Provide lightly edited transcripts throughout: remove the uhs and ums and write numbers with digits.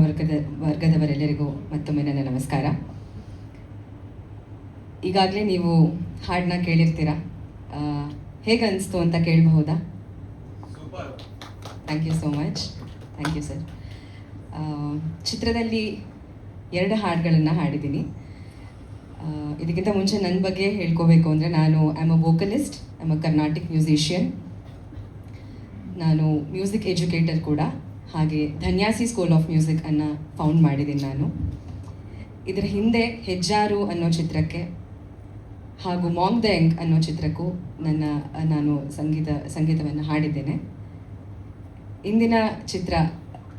ವರ್ಗದವರೆಲ್ಲರಿಗೂ ಮತ್ತೊಮ್ಮೆ ನನ್ನ ನಮಸ್ಕಾರ. ಈಗಾಗಲೇ ನೀವು ಹಾಡನ್ನ ಕೇಳಿರ್ತೀರಾ, ಹೇಗೆ ಅನಿಸ್ತು ಅಂತ ಕೇಳಬಹುದಾ? Thank you so much. Thank you sir. ಚಿತ್ರದಲ್ಲಿ 2 ಹಾಡುಗಳನ್ನು ಹಾಡಿದ್ದೀನಿ. ಇದಕ್ಕಿಂತ ಮುಂಚೆ ನನ್ನ ಬಗ್ಗೆ ಹೇಳ್ಕೋಬೇಕು ಅಂದರೆ, ನಾನು am a vocalist, am a Carnatic musician. ನಾನು ಮ್ಯೂಸಿಕ್ ಎಜುಕೇಟರ್ ಕೂಡ. ಹಾಗೆ ಧನ್ಯಾಸಿ ಸ್ಕೂಲ್ ಆಫ್ ಮ್ಯೂಸಿಕ್ ಅನ್ನು ಫೌಂಡ್ ಮಾಡಿದ್ದೀನಿ ನಾನು. ಇದರ ಹಿಂದೆ ಹೆಜ್ಜಾರು ಅನ್ನೋ ಚಿತ್ರಕ್ಕೆ ಹಾಗೂ ಮಾಂಗ್ ದ ಯಂಗ್ ಅನ್ನೋ ಚಿತ್ರಕ್ಕೂ ನಾನು ಸಂಗೀತವನ್ನು ಹಾಡಿದ್ದೇನೆ. ಇಂದಿನ ಚಿತ್ರ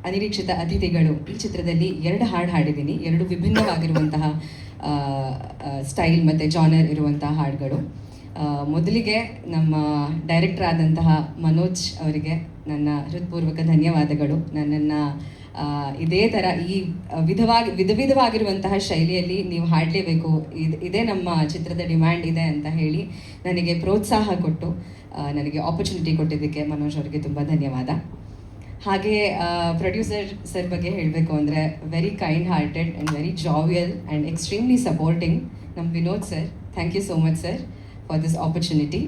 ಅನಿರೀಕ್ಷಿತ ಅತಿಥಿಗಳು, ಈ ಚಿತ್ರದಲ್ಲಿ 2 ಹಾಡು ಹಾಡಿದ್ದೀನಿ. 2 ವಿಭಿನ್ನವಾಗಿರುವಂತಹ ಸ್ಟೈಲ್ ಮತ್ತು ಜಾನರ್ ಇರುವಂತಹ ಹಾಡುಗಳು. ಮೊದಲಿಗೆ ನಮ್ಮ ಡೈರೆಕ್ಟರ್ ಆದಂತಹ ಮನೋಜ್ ಅವರಿಗೆ ನನ್ನ ಹೃತ್ಪೂರ್ವಕ ಧನ್ಯವಾದಗಳು. ನನ್ನನ್ನು ಇದೇ ಥರ ಈ ವಿಧವಾಗಿರುವಂತಹ ಶೈಲಿಯಲ್ಲಿ ನೀವು ಹಾಡಲೇಬೇಕು, ಇದೇ ನಮ್ಮ ಚಿತ್ರದ ಡಿಮ್ಯಾಂಡ್ ಇದೆ ಅಂತ ಹೇಳಿ ನನಗೆ ಪ್ರೋತ್ಸಾಹ ಕೊಟ್ಟು ನನಗೆ ಆಪರ್ಚುನಿಟಿ ಕೊಟ್ಟಿದ್ದಕ್ಕೆ ಮನೋಜ್ ಅವರಿಗೆ ತುಂಬ ಧನ್ಯವಾದ. ಹಾಗೆ ಪ್ರೊಡ್ಯೂಸರ್ ಸರ್ ಬಗ್ಗೆ ಹೇಳಬೇಕು ಅಂದರೆ, very kind hearted and very jovial and extremely supporting ನಮ್ಮ Vinod sir. Thank you so much sir for this opportunity.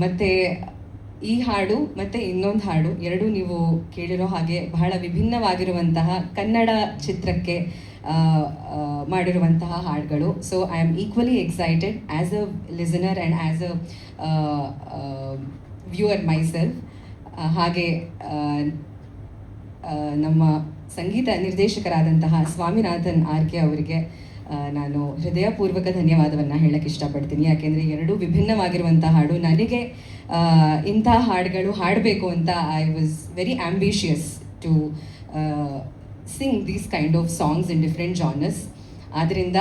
ಮತ್ತು ಈ ಹಾಡು ಮತ್ತು ಇನ್ನೊಂದು ಹಾಡು 2 ನೀವು ಕೇಳಿರೋ ಹಾಗೆ ಬಹಳ ವಿಭಿನ್ನವಾಗಿರುವಂತಹ ಕನ್ನಡ ಚಿತ್ರಕ್ಕೆ ಮಾಡಿರುವಂತಹ ಹಾಡುಗಳು. So I am equally excited as a listener and as a viewer myself. ಹಾಗೆ ನಮ್ಮ ಸಂಗೀತ ನಿರ್ದೇಶಕರಾದಂತಹ ಸ್ವಾಮಿನಾಥನ್ ಆರ್ಕೆ ಅವರಿಗೆ ನಾನು ಹೃದಯಪೂರ್ವಕ ಧನ್ಯವಾದವನ್ನು ಹೇಳಕ್ಕೆ ಇಷ್ಟಪಡ್ತೀನಿ. ಯಾಕೆಂದರೆ 2 ವಿಭಿನ್ನವಾಗಿರುವಂಥ ಹಾಡು. ನನಗೆ ಇಂಥ ಹಾಡುಗಳು ಹಾಡಬೇಕು ಅಂತ I was very ambitious to sing these kind of songs in different genres. ಆದ್ದರಿಂದ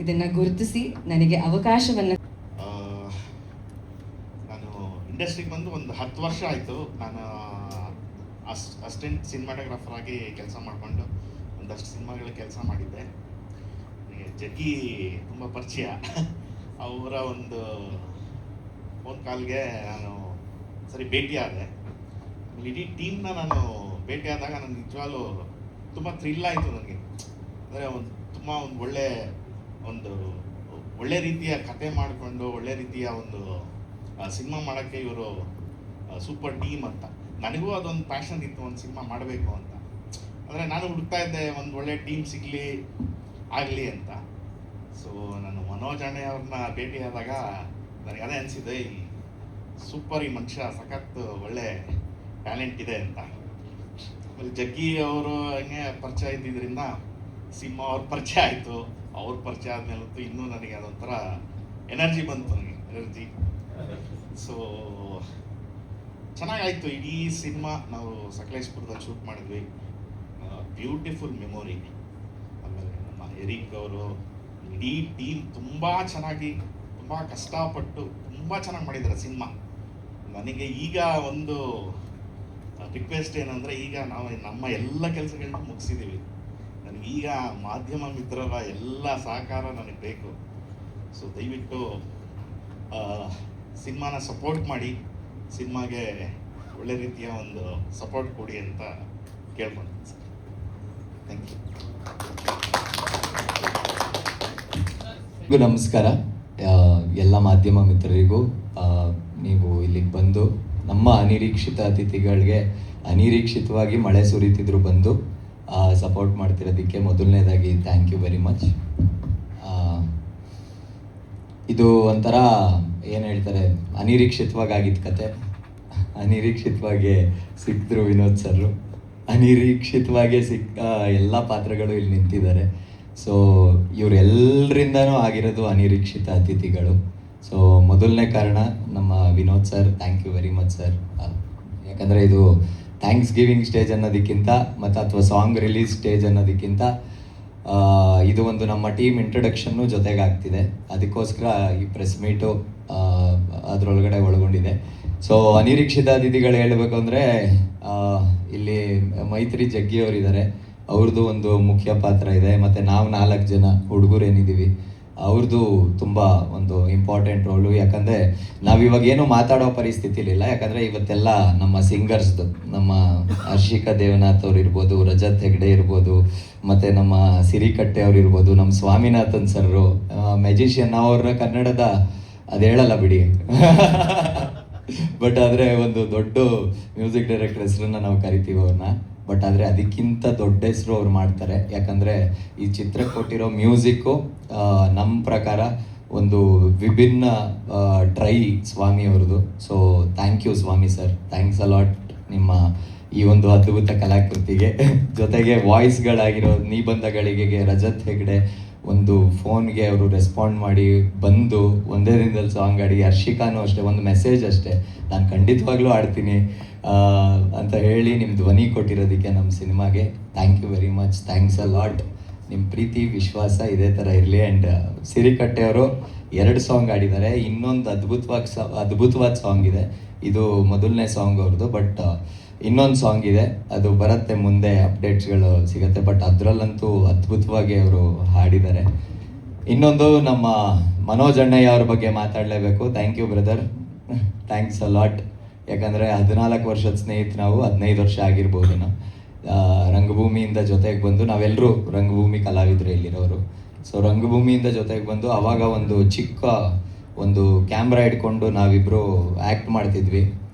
ಇದನ್ನು ಗುರುತಿಸಿ ನನಗೆ ಅವಕಾಶವನ್ನು, ನಾನು ಇಂಡಸ್ಟ್ರಿಗೆ ಬಂದು ಒಂದು 10 ವರ್ಷ ಆಯಿತು. ನಾನು ಅಸಿಸ್ಟೆಂಟ್ ಸಿನಿಮಾಟೋಗ್ರಾಫರ್ ಆಗಿ ಕೆಲಸ ಮಾಡಿಕೊಂಡು ಒಂದಷ್ಟು ಸಿನಿಮಾಗಳ ಕೆಲಸ ಮಾಡಿದ್ದೆ. ಜಗ್ಗಿ ತುಂಬ ಪರಿಚಯ. ಅವರ ಒಂದು ಫೋನ್ ಕಾಲ್ಗೆ ನಾನು ಸರಿ ಭೇಟಿಯಾದೆ. ಇಡೀ ಟೀಮ್ನ ನಾನು ಭೇಟಿಯಾದಾಗ ನನಗೆ ನಿಜವಾಗ್ಲೂ ತುಂಬ ಥ್ರಿಲ್ ಆಯಿತು ನನಗೆ. ಅಂದರೆ ತುಂಬ ಒಂದು ಒಳ್ಳೆ ರೀತಿಯ ಕತೆ ಮಾಡಿಕೊಂಡು ಒಳ್ಳೆ ರೀತಿಯ ಒಂದು ಸಿನಿಮಾ ಮಾಡೋಕ್ಕೆ ಇವರು ಸೂಪರ್ ಟೀಮ್ ಅಂತ. ನನಗೂ ಅದೊಂದು ಪ್ಯಾಷನ್ ಇತ್ತು, ಒಂದು ಸಿನಿಮಾ ಮಾಡಬೇಕು ಅಂತ. ಅಂದರೆ ನಾನು ಹುಡುಕ್ತಾ ಇದ್ದೆ ಒಂದು ಒಳ್ಳೆ ಟೀಮ್ ಸಿಗಲಿ ಆಗಲಿ ಅಂತ. ಸೊ ನಾನು ಮನೋಜ್ ಅಣ್ಣೆ ಅವ್ರನ್ನ ಭೇಟಿಯಾದಾಗ ನನಗೆ ಅದೇ ಅನಿಸಿದೆ, ಈ ಸೂಪರ್, ಈ ಮನುಷ್ಯ ಸಖತ್ ಒಳ್ಳೆ ಟ್ಯಾಲೆಂಟ್ ಇದೆ ಅಂತ. ಆಮೇಲೆ ಜಗ್ಗಿ ಅವರು ಹಂಗೆ ಪರಿಚಯ ಇದ್ದಿದ್ದರಿಂದ ಸಿಂಹ ಅವ್ರ ಪರಿಚಯ ಆಯಿತು. ಅವ್ರ ಪರಿಚಯ ಆದಮೇಲಂತೂ ಇನ್ನೂ ನನಗೆ ಅದೊಂಥರ ಎನರ್ಜಿ ಬಂತು, ನನಗೆ. ಸೊ ಚೆನ್ನಾಗಾಯಿತು. ಇಡೀ ಸಿನಿಮಾ ನಾವು ಸಕಲೇಶ್ಪುರದಲ್ಲಿ ಶೂಟ್ ಮಾಡಿದ್ವಿ. Beautiful memory. ಆಮೇಲೆ ನಮ್ಮ ಎರಿಕ್ ಅವರು, ಇಡೀ ಟೀಮ್ ತುಂಬ ಚೆನ್ನಾಗಿ, ತುಂಬ ಕಷ್ಟಪಟ್ಟು ತುಂಬ ಚೆನ್ನಾಗಿ ಮಾಡಿದ್ದಾರೆ ಸಿನಿಮಾ. ನನಗೆ ಈಗ ಒಂದು ರಿಕ್ವೆಸ್ಟ್ ಏನಂದರೆ, ಈಗ ನಾವು ನಮ್ಮ ಎಲ್ಲ ಕೆಲಸಗಳನ್ನ ಮುಗಿಸಿದ್ದೀವಿ. ನನಗೀಗ ಮಾಧ್ಯಮ ಮಿತ್ರರ ಎಲ್ಲ ಸಹಕಾರ ನನಗೆ ಬೇಕು. ಸೊ ದಯವಿಟ್ಟು ಸಿನಿಮಾನ ಸಪೋರ್ಟ್ ಮಾಡಿ, ಸಿನಿಮಾಗೆ ಒಳ್ಳೆ ರೀತಿಯ ಒಂದು ಸಪೋರ್ಟ್ ಕೊಡಿ ಅಂತ ಕೇಳ್ಕೊಂತೀನಿ ಸರ್. Thank you. ನಮಸ್ಕಾರ ಎಲ್ಲ ಮಾಧ್ಯಮ ಮಿತ್ರರಿಗೂ. ನೀವು ಇಲ್ಲಿಗೆ ಬಂದು ನಮ್ಮ ಅನಿರೀಕ್ಷಿತ ಅತಿಥಿಗಳಿಗೆ ಅನಿರೀಕ್ಷಿತವಾಗಿ ಮಳೆ ಸುರಿತಿದ್ರು ಬಂದು ಸಪೋರ್ಟ್ ಮಾಡ್ತಿರೋದಕ್ಕೆ ಮೊದಲನೇದಾಗಿ ಥ್ಯಾಂಕ್ ಯು ವೆರಿ ಮಚ್. ಇದು ಒಂಥರ ಏನು ಹೇಳ್ತಾರೆ, ಅನಿರೀಕ್ಷಿತವಾಗಿ ಆಗಿದ್ದ ಕತೆ. ಅನಿರೀಕ್ಷಿತವಾಗಿ ಸಿಕ್ಕಿದ್ರು ವಿನೋದ್ ಸರ್ರು. ಅನಿರೀಕ್ಷಿತವಾಗಿ ಎಲ್ಲ ಪಾತ್ರಗಳು ಇಲ್ಲಿ ನಿಂತಿದ್ದಾರೆ. ಸೊ ಇವರೆಲ್ಲರಿಂದನೂ ಆಗಿರೋದು ಅನಿರೀಕ್ಷಿತ ಅತಿಥಿಗಳು. ಸೊ ಮೊದಲನೇ ಕಾರಣ ನಮ್ಮ Vinod sir, thank you very much sir. ಯಾಕಂದರೆ ಇದು ಥ್ಯಾಂಕ್ಸ್ ಗಿವಿಂಗ್ ಸ್ಟೇಜ್ ಅನ್ನೋದಕ್ಕಿಂತ ಅಥವಾ ಸಾಂಗ್ ರಿಲೀಸ್ ಸ್ಟೇಜ್ ಅನ್ನೋದಕ್ಕಿಂತ ಇದು ಒಂದು ನಮ್ಮ ಟೀಮ್ ಇಂಟ್ರೊಡಕ್ಷನ್ನು ಜೊತೆಗಾಗ್ತಿದೆ. ಅದಕ್ಕೋಸ್ಕರ ಈ ಪ್ರೆಸ್ ಮೀಟು ಅದರೊಳಗಡೆ ಒಳಗೊಂಡಿದೆ. ಸೊ ಅನಿರೀಕ್ಷಿತ ಅತಿಥಿಗಳು ಹೇಳಬೇಕು ಅಂದರೆ, ಇಲ್ಲಿ ಮೈತ್ರಿ ಜಗ್ಗಿಯವರಿದ್ದಾರೆ, ಅವ್ರದ್ದು ಒಂದು ಮುಖ್ಯ ಪಾತ್ರ ಇದೆ. ಮತ್ತು ನಾವು 4 ಜನ ಹುಡುಗರು ಏನಿದ್ದೀವಿ ಅವ್ರದ್ದು ತುಂಬ ಒಂದು ಇಂಪಾರ್ಟೆಂಟ್ ರೋಲು. ಯಾಕಂದರೆ ನಾವಿವಾಗ ಏನು ಮಾತಾಡೋ ಪರಿಸ್ಥಿತಿಲಿಲ್ಲ, ಯಾಕಂದರೆ ಇವತ್ತೆಲ್ಲ ನಮ್ಮ ಸಿಂಗರ್ಸ್ದು, ನಮ್ಮ ಹರ್ಷಿಕಾ ದೇವನಾಥ್ ಅವ್ರು ಇರ್ಬೋದು, ರಜತ್ ಹೆಗ್ಡೆ ಇರ್ಬೋದು, ಮತ್ತು ನಮ್ಮ ಸಿರಿಕಟ್ಟೆ ಅವ್ರು ಇರ್ಬೋದು, ನಮ್ಮ ಸ್ವಾಮಿನಾಥನ್ ಸರ್ರು, ಮ್ಯಾಜಿಷಿಯನ್. ನಾವು ಅವ್ರನ್ನ ಕನ್ನಡದ ಅದು ಹೇಳಲ್ಲ ಬಿಡಿ ಬಟ್ ಆದರೆ ಒಂದು ದೊಡ್ಡ ಮ್ಯೂಸಿಕ್ ಡೈರೆಕ್ಟರ್ ಹೆಸರನ್ನ ನಾವು ಕರಿತೀವಿ ಅವ್ರನ್ನ. ಬಟ್ ಆದರೆ ಅದಕ್ಕಿಂತ ದೊಡ್ಡ ಹೆಸರು ಅವ್ರು ಮಾಡ್ತಾರೆ. ಯಾಕಂದರೆ ಈ ಚಿತ್ರಕ್ಕೆ ಕೊಟ್ಟಿರೋ ಮ್ಯೂಸಿಕ್ಕು ನಮ್ಮ ಪ್ರಕಾರ ಒಂದು ವಿಭಿನ್ನ ಟ್ರೈ ಸ್ವಾಮಿ ಅವ್ರದ್ದು. So thank you Swami sir, thanks a lot ನಿಮ್ಮ ಈ ಒಂದು ಅದ್ಭುತ ಕಲಾಕೃತಿಗೆ. ಜೊತೆಗೆ ವಾಯ್ಸ್ಗಳಾಗಿರೋ ನಿಬಂಧಗಳಿಗೆ ರಜತ್ ಹೆಗ್ಡೆ ಒಂದು ಫೋನ್ಗೆ ಅವರು ರೆಸ್ಪಾಂಡ್ ಮಾಡಿ ಬಂದು ಒಂದೇ ದಿನದಲ್ಲಿ ಸಾಂಗ್ ಆಡಿ, ಹರ್ಷಿಕಾನು ಅಷ್ಟೇ ಒಂದು ಮೆಸೇಜ್ ಅಷ್ಟೇ, ನಾನು ಖಂಡಿತವಾಗ್ಲೂ ಆಡ್ತೀನಿ ಅಂತ ಹೇಳಿ ನಿಮ್ಮ ಧ್ವನಿ ಕೊಟ್ಟಿರೋದಕ್ಕೆ ನಮ್ಮ ಸಿನಿಮಾಗೆ thank you very much. Thanks a lot. ನಿಮ್ಮ ಪ್ರೀತಿ ವಿಶ್ವಾಸ ಇದೇ ಥರ ಇರಲಿ. ಆ್ಯಂಡ್ ಸಿರಿಕಟ್ಟೆ ಅವರು 2 ಸಾಂಗ್ ಆಡಿದ್ದಾರೆ. ಇನ್ನೊಂದು ಅದ್ಭುತವಾದ ಸಾಂಗ್ ಇದೆ, ಇದು ಮೊದಲನೇ ಸಾಂಗ್ ಅವ್ರದ್ದು. ಬಟ್ ಇನ್ನೊಂದು ಸಾಂಗ್ ಇದೆ, ಅದು ಬರುತ್ತೆ ಮುಂದೆ, ಅಪ್ಡೇಟ್ಸ್ಗಳು ಸಿಗುತ್ತೆ. ಬಟ್ ಅದರಲ್ಲಂತೂ ಅದ್ಭುತವಾಗಿ ಅವರು ಹಾಡಿದ್ದಾರೆ. ಇನ್ನೊಂದು ನಮ್ಮ ಮನೋಜ್ ಅಣ್ಣಯ್ಯ ಅವ್ರ ಬಗ್ಗೆ ಮಾತಾಡಲೇಬೇಕು. Thank you brother, thanks a lot. ಯಾಕಂದರೆ 14 ವರ್ಷದ ಸ್ನೇಹಿತ ನಾವು, 15 ವರ್ಷ ಆಗಿರ್ಬೋದು ನಾವು. ರಂಗಭೂಮಿಯಿಂದ ಜೊತೆಗೆ ಬಂದು, ನಾವೆಲ್ಲರೂ ರಂಗಭೂಮಿ ಕಲಾವಿದರು ಇಲ್ಲಿರೋರು. ಸೊ ರಂಗಭೂಮಿಯಿಂದ ಜೊತೆಗೆ ಬಂದು ಆವಾಗ ಒಂದು ಚಿಕ್ಕ ಒಂದು ಕ್ಯಾಮ್ರಾ ಇಟ್ಕೊಂಡು ನಾವಿಬ್ಬರು ಆ್ಯಕ್ಟ್ ಮಾಡ್ತಿದ್ವಿ.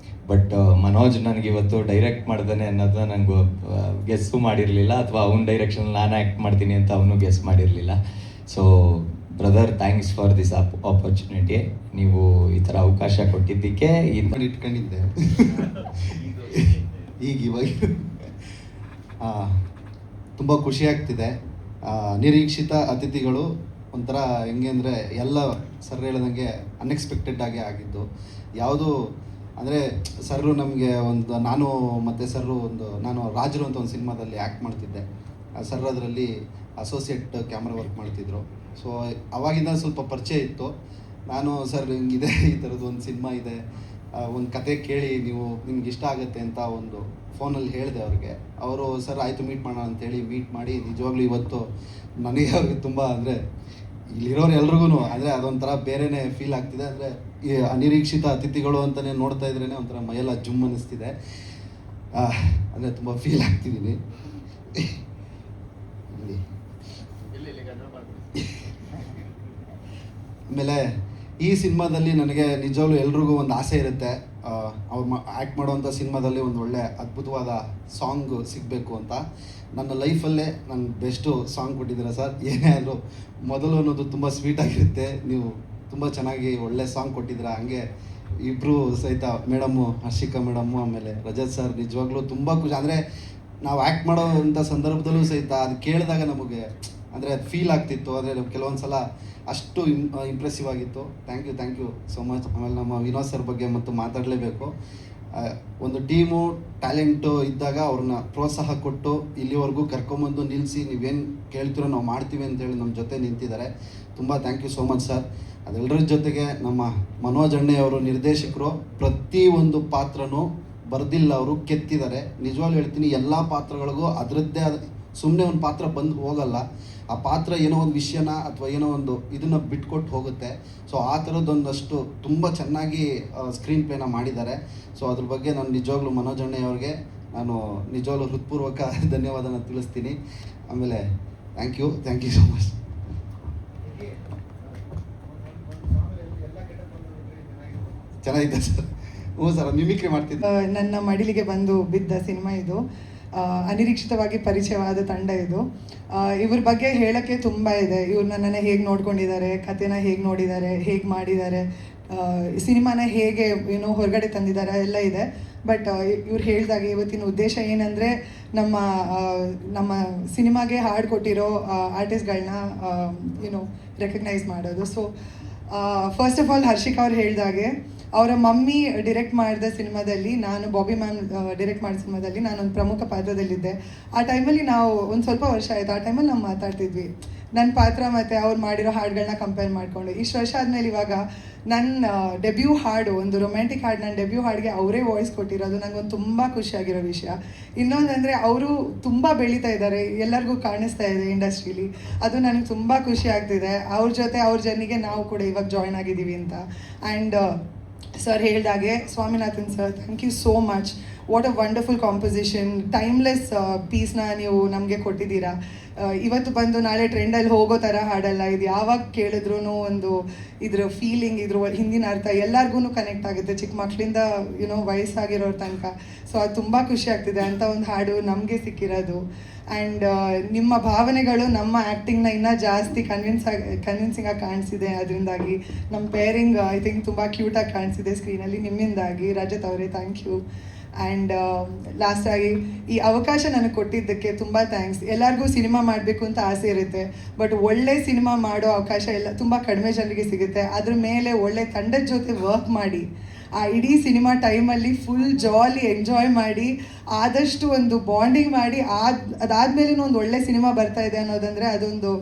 ಬಟ್ ಮನೋಜ್ ನನಗಿವತ್ತು ಡೈರೆಕ್ಟ್ ಮಾಡ್ದಾನೆ ಅನ್ನೋದನ್ನ ನನಗೂ ಗೆಸ್ಸು ಮಾಡಿರಲಿಲ್ಲ, ಅಥವಾ ಅವ್ನ ಡೈರೆಕ್ಷನ್ ನಾನು ಆ್ಯಕ್ಟ್ ಮಾಡ್ತೀನಿ ಅಂತ ಅವನು ಗೆಸ್ ಮಾಡಿರಲಿಲ್ಲ. So brother, thanks for this opportunity. ನೀವು ಈ ಥರ ಅವಕಾಶ ಕೊಟ್ಟಿದ್ದಕ್ಕೆ ಇಟ್ಕೊಂಡಿದ್ದೆ ಈಗ ಇವಾಗ ತುಂಬ ಖುಷಿ ಆಗ್ತಿದೆ. ನಿರೀಕ್ಷಿತ ಅತಿಥಿಗಳು ಒಂಥರ ಹೆಂಗೆ ಅಂದರೆ ಎಲ್ಲ ಸರ್ ಹೇಳ್ದಂಗೆ ಅನ್ಎಕ್ಸ್ಪೆಕ್ಟೆಡ್ ಆಗಿ ಆಗಿದ್ದು. ಯಾವುದು ಅಂದರೆ ಸರ್ರು ನಮಗೆ ಒಂದು, ನಾನು ಮತ್ತು ಸರ್ರು ನಾನು ರಾಜರು ಅಂತ ಒಂದು ಸಿನಿಮಾದಲ್ಲಿ ಆ್ಯಕ್ಟ್ ಮಾಡ್ತಿದ್ದೆ. ಸರ್ ಅದರಲ್ಲಿ ಅಸೋಸಿಯೇಟ್ ಕ್ಯಾಮ್ರಾ ವರ್ಕ್ ಮಾಡ್ತಿದ್ರು. ಸೊ ಅವಾಗಿಂದ ಸ್ವಲ್ಪ ಪರಿಚಯ ಇತ್ತು. ನಾನು ಸರ್ ಹಿಂಗಿದೆ, ಈ ಥರದ್ದು ಒಂದು ಸಿನಿಮಾ ಇದೆ, ಒಂದು ಕತೆ ಕೇಳಿ ನಿಮ್ಗೆ ಇಷ್ಟ ಆಗುತ್ತೆ ಅಂತ ಒಂದು ಫೋನಲ್ಲಿ ಹೇಳಿದೆ ಅವ್ರಿಗೆ. ಅವರು ಸರ್ ಆಯಿತು ಮೀಟ್ ಮಾಡೋಣ ಅಂತೇಳಿ ಮೀಟ್ ಮಾಡಿ, ನಿಜವಾಗ್ಲೂ ಇವತ್ತು ನನಗೆ ಅವ್ರಿಗೆ ತುಂಬ ಅಂದರೆ ಇಲ್ಲಿರೋರು ಎಲ್ರಿಗೂ ಅಂದರೆ ಅದೊಂಥರ ಬೇರೆಯೇ ಫೀಲ್ ಆಗ್ತಿದೆ. ಅಂದರೆ ಈ ಅನಿರೀಕ್ಷಿತ ಅತಿಥಿಗಳು ಅಂತಲೇ ನೋಡ್ತಾ ಇದ್ರೇ ಒಂಥರ ಮೈಯೆಲ್ಲ ಜುಮ್ ಅನ್ನಿಸ್ತಿದೆ. ಅಂದರೆ ತುಂಬ ಫೀಲ್ ಆಗ್ತಿದ್ದೀನಿ. ಆಮೇಲೆ ಈ ಸಿನಿಮಾದಲ್ಲಿ ನನಗೆ ನಿಜವಾಗ್ಲೂ ಎಲ್ರಿಗೂ ಒಂದು ಆಸೆ ಇರುತ್ತೆ, ಅವ್ರು ಆ್ಯಕ್ಟ್ ಮಾಡೋವಂಥ ಸಿನಿಮಾದಲ್ಲಿ ಒಂದು ಒಳ್ಳೆ ಅದ್ಭುತವಾದ ಸಾಂಗ್ ಸಿಗಬೇಕು ಅಂತ. ನನ್ನ ಲೈಫಲ್ಲೇ ನನ್ನ ಬೆಸ್ಟು ಸಾಂಗ್ ಕೊಟ್ಟಿದ್ದೀರಾ ಸರ್. ಏನೇ ಆದರೂ ಮೊದಲು ಅನ್ನೋದು ತುಂಬ ಸ್ವೀಟಾಗಿರುತ್ತೆ, ನೀವು ತುಂಬ ಚೆನ್ನಾಗಿ ಒಳ್ಳೆ ಸಾಂಗ್ ಕೊಟ್ಟಿದ್ದೀರಾ. ಹಂಗೆ ಇಬ್ಬರು ಸಹಿತ ಮೇಡಮ್ಮು, ಹರ್ಷಿಕಾ ಮೇಡಮ್ಮು, ಆಮೇಲೆ ರಜತ್ ಸರ್, ನಿಜವಾಗ್ಲೂ ತುಂಬ ಖುಷಿ. ಅಂದರೆ ನಾವು ಆ್ಯಕ್ಟ್ ಮಾಡೋವಂಥ ಸಂದರ್ಭದಲ್ಲೂ ಸಹಿತ ಅದು ಕೇಳಿದಾಗ ನಮಗೆ ಅಂದರೆ ಅದು ಫೀಲ್ ಆಗ್ತಿತ್ತು. ಅಂದರೆ ಕೆಲವೊಂದು ಸಲ ಅಷ್ಟು ಇಂಪ್ರೆಸಿವ್ ಆಗಿತ್ತು. Thank you so much. ಆಮೇಲೆ ನಮ್ಮ ವಿನೋದ್ ಸರ್ ಬಗ್ಗೆ ಮತ್ತು ಮಾತಾಡಲೇಬೇಕು. ಒಂದು ಟೀಮು ಟ್ಯಾಲೆಂಟು ಇದ್ದಾಗ ಅವ್ರನ್ನ ಪ್ರೋತ್ಸಾಹ ಕೊಟ್ಟು ಇಲ್ಲಿವರೆಗೂ ಕರ್ಕೊಂಬಂದು ನಿಲ್ಲಿಸಿ ನೀವೇನು ಕೇಳ್ತಿರೋ ನಾವು ಮಾಡ್ತೀವಿ ಅಂತೇಳಿ ನಮ್ಮ ಜೊತೆ ನಿಂತಿದ್ದಾರೆ. ತುಂಬ thank you so much sir. ಅದೆಲ್ಲರ ಜೊತೆಗೆ ನಮ್ಮ ಮನೋಜ್ ಅಣ್ಣಯ್ಯವರು ನಿರ್ದೇಶಕರು, ಪ್ರತಿಯೊಂದು ಪಾತ್ರನೂ ಬರೆದಿಲ್ಲ, ಅವರು ಕೆತ್ತಿದ್ದಾರೆ. ನಿಜವಾಗ್ಲೂ ಹೇಳ್ತೀನಿ, ಎಲ್ಲ ಪಾತ್ರಗಳಿಗೂ ಅದರದ್ದೇ ಆದ, ಸುಮ್ಮನೆ ಒಂದು ಪಾತ್ರ ಬಂದು ಹೋಗಲ್ಲ. ಆ ಪಾತ್ರ ಏನೋ ಒಂದು ವಿಷಯನ ಅಥವಾ ಏನೋ ಒಂದು ಇದನ್ನು ಬಿಟ್ಕೊಟ್ಟು ಹೋಗುತ್ತೆ. ಸೊ ಆ ಥರದ್ದೊಂದಷ್ಟು ತುಂಬ ಚೆನ್ನಾಗಿ ಸ್ಕ್ರೀನ್ ಪ್ಲೇನ ಮಾಡಿದ್ದಾರೆ. ಸೊ ಅದ್ರ ಬಗ್ಗೆ ನಾನು ನಿಜವಾಗ್ಲೂ ಮನೋಜ್ ಅಣ್ಣಯ್ಯವ್ರಿಗೆ ನಾನು ನಿಜವಾಗ್ಲೂ ಹೃತ್ಪೂರ್ವಕ ಧನ್ಯವಾದನ ತಿಳಿಸ್ತೀನಿ. ಆಮೇಲೆ ಥ್ಯಾಂಕ್ ಯು ಸೊ ಮಚ್. ಚೆನ್ನಾಗಿದೆ ಸರ್. ಹ್ಞೂ ಸರ್, ಮಿಮಿಕ್ರಿ ಮಾಡ್ತಿದ್ದೆ. ನನ್ನ ಮಡಿಲಿಗೆ ಬಂದು ಬಿದ್ದ ಸಿನಿಮಾ ಇದು. ಅನಿರೀಕ್ಷಿತವಾಗಿ ಪರಿಚಯವಾದ ತಂಡ ಇದು. ಇವ್ರ ಬಗ್ಗೆ ಹೇಳೋಕ್ಕೆ ತುಂಬ ಇದೆ. ಇವ್ರು ನನ್ನನ್ನು ಹೇಗೆ ನೋಡ್ಕೊಂಡಿದ್ದಾರೆ, ಕಥೆನ ಹೇಗೆ ನೋಡಿದ್ದಾರೆ, ಹೇಗೆ ಮಾಡಿದ್ದಾರೆ, ಸಿನಿಮಾನ ಹೇಗೆ ಹೊರಗಡೆ ತಂದಿದ್ದಾರೆ ಎಲ್ಲ ಇದೆ. ಬಟ್ ಇವ್ರು ಹೇಳಿದಾಗೆ ಇವತ್ತಿನ ಉದ್ದೇಶ ಏನಂದರೆ ನಮ್ಮ ಸಿನಿಮಾಗೆ ಹಾಡು ಕೊಟ್ಟಿರೋ ಆರ್ಟಿಸ್ಟ್ಗಳನ್ನ ರೆಕಗ್ನೈಸ್ ಮಾಡೋದು. So first of all Harshika ಅವ್ರು ಹೇಳಿದಾಗೆ ಅವರ ಮಮ್ಮಿ ಡಿರೆಕ್ಟ್ ಮಾಡಿದ ಸಿನಿಮಾದಲ್ಲಿ, ನಾನು ಬಾಬಿ ಮ್ಯಾಮ್ ಡಿರೆಕ್ಟ್ ಮಾಡಿದ ಸಿನಿಮಾದಲ್ಲಿ ನಾನೊಂದು ಪ್ರಮುಖ ಪಾತ್ರದಲ್ಲಿದ್ದೆ. ಆ ಟೈಮಲ್ಲಿ ನಾವು ಒಂದು ಸ್ವಲ್ಪ ವರ್ಷ ಆಯಿತು, ಆ ಟೈಮಲ್ಲಿ ನಾವು ಮಾತಾಡ್ತಿದ್ವಿ. ನನ್ನ ಪಾತ್ರ ಮತ್ತು ಅವ್ರು ಮಾಡಿರೋ ಹಾಡುಗಳನ್ನ ಕಂಪೇರ್ ಮಾಡಿಕೊಂಡು ಇಷ್ಟು ವರ್ಷ ಆದಮೇಲೆ ಇವಾಗ ನನ್ನ ಡೆಬ್ಯೂ ಹಾಡು, ಒಂದು ರೊಮ್ಯಾಂಟಿಕ್ ಹಾಡು, ನನ್ನ ಡೆಬ್ಯೂ ಹಾಡಿಗೆ ಅವರೇ ವಾಯ್ಸ್ ಕೊಟ್ಟಿರೋದು ನನಗೊಂದು ತುಂಬ ಖುಷಿಯಾಗಿರೋ ವಿಷಯ. ಇನ್ನೊಂದಂದರೆ ಅವರು ತುಂಬ ಬೆಳೀತಾ ಇದ್ದಾರೆ, ಎಲ್ಲರಿಗೂ ಕಾಣಿಸ್ತಾ ಇದೆ ಇಂಡಸ್ಟ್ರೀಲಿ, ಅದು ನನಗೆ ತುಂಬ ಖುಷಿ ಆಗ್ತಿದೆ. ಅವ್ರ ಜೊತೆ ಅವ್ರ ಜರ್ನಿಗೆ ನಾವು ಕೂಡ ಇವಾಗ ಜಾಯ್ನ್ ಆಗಿದ್ದೀವಿ ಅಂತ. ಆ್ಯಂಡ್ ಸರ್ ಹೇಳ್ದಾಗೆ, Swaminathan sir, thank you so much. What a wonderful composition, timeless ಪೀಸ್ನ ನೀವು ನಮಗೆ ಕೊಟ್ಟಿದ್ದೀರಾ. ಇವತ್ತು ಬಂದು ನಾಳೆ ಟ್ರೆಂಡಲ್ಲಿ ಹೋಗೋ ಥರ ಹಾಡಲ್ಲ ಇದು. ಯಾವಾಗ ಕೇಳಿದ್ರೂ ಒಂದು ಇದ್ರ ಫೀಲಿಂಗ್, ಇದ್ರ ಹಿಂದಿನ ಅರ್ಥ ಎಲ್ಲರಿಗೂ ಕನೆಕ್ಟ್ ಆಗುತ್ತೆ, ಚಿಕ್ಕ ಮಕ್ಕಳಿಂದ ವಯಸ್ಸಾಗಿರೋರ ತನಕ. ಸೊ ಅದು ತುಂಬ ಖುಷಿ ಆಗ್ತಿದೆ ಅಂತ ಒಂದು ಹಾಡು ನಮಗೆ ಸಿಕ್ಕಿರೋದು. ಆ್ಯಂಡ್ ನಿಮ್ಮ ಭಾವನೆಗಳು ನಮ್ಮ ಆ್ಯಕ್ಟಿಂಗ್ನ ಇನ್ನೂ ಜಾಸ್ತಿ ಕನ್ವಿನ್ಸಿಂಗಾಗಿ ಕಾಣಿಸಿದೆ. ಅದರಿಂದಾಗಿ ನಮ್ಮ ಪೇರಿಂಗ್ ಐ ಥಿಂಕ್ ತುಂಬ ಕ್ಯೂಟಾಗಿ ಕಾಣಿಸಿದೆ ಸ್ಕ್ರೀನಲ್ಲಿ ನಿಮ್ಮಿಂದಾಗಿ. ರಜತ್ ಅವರೇ, ಥ್ಯಾಂಕ್ ಯು. ಆ್ಯಂಡ್ ಲಾಸ್ಟಾಗಿ ಈ ಅವಕಾಶ ನನಗೆ ಕೊಟ್ಟಿದ್ದಕ್ಕೆ ತುಂಬ ಥ್ಯಾಂಕ್ಸ್. ಎಲ್ಲರಿಗೂ ಸಿನಿಮಾ ಮಾಡಬೇಕು ಅಂತ ಆಸೆ ಇರುತ್ತೆ, ಬಟ್ ಒಳ್ಳೆ ಸಿನಿಮಾ ಮಾಡೋ ಅವಕಾಶ ತುಂಬ ಕಡಿಮೆ ಜನರಿಗೆ ಸಿಗುತ್ತೆ. ಅದ್ರ ಮೇಲೆ ಒಳ್ಳೆ ತಂಡದ ಜೊತೆ ವರ್ಕ್ ಮಾಡಿ ಆ ಇಡೀ ಸಿನಿಮಾ ಟೈಮಲ್ಲಿ ಫುಲ್ ಜಾಲಿ ಎಂಜಾಯ್ ಮಾಡಿ, ಆದಷ್ಟು ಒಂದು ಬಾಂಡಿಂಗ್ ಮಾಡಿ, ಅದಾದಮೇಲೂ ಒಂದು ಒಳ್ಳೆ ಸಿನಿಮಾ ಬರ್ತಾ ಇದೆ ಅನ್ನೋದಂದರೆ ಅದೊಂದು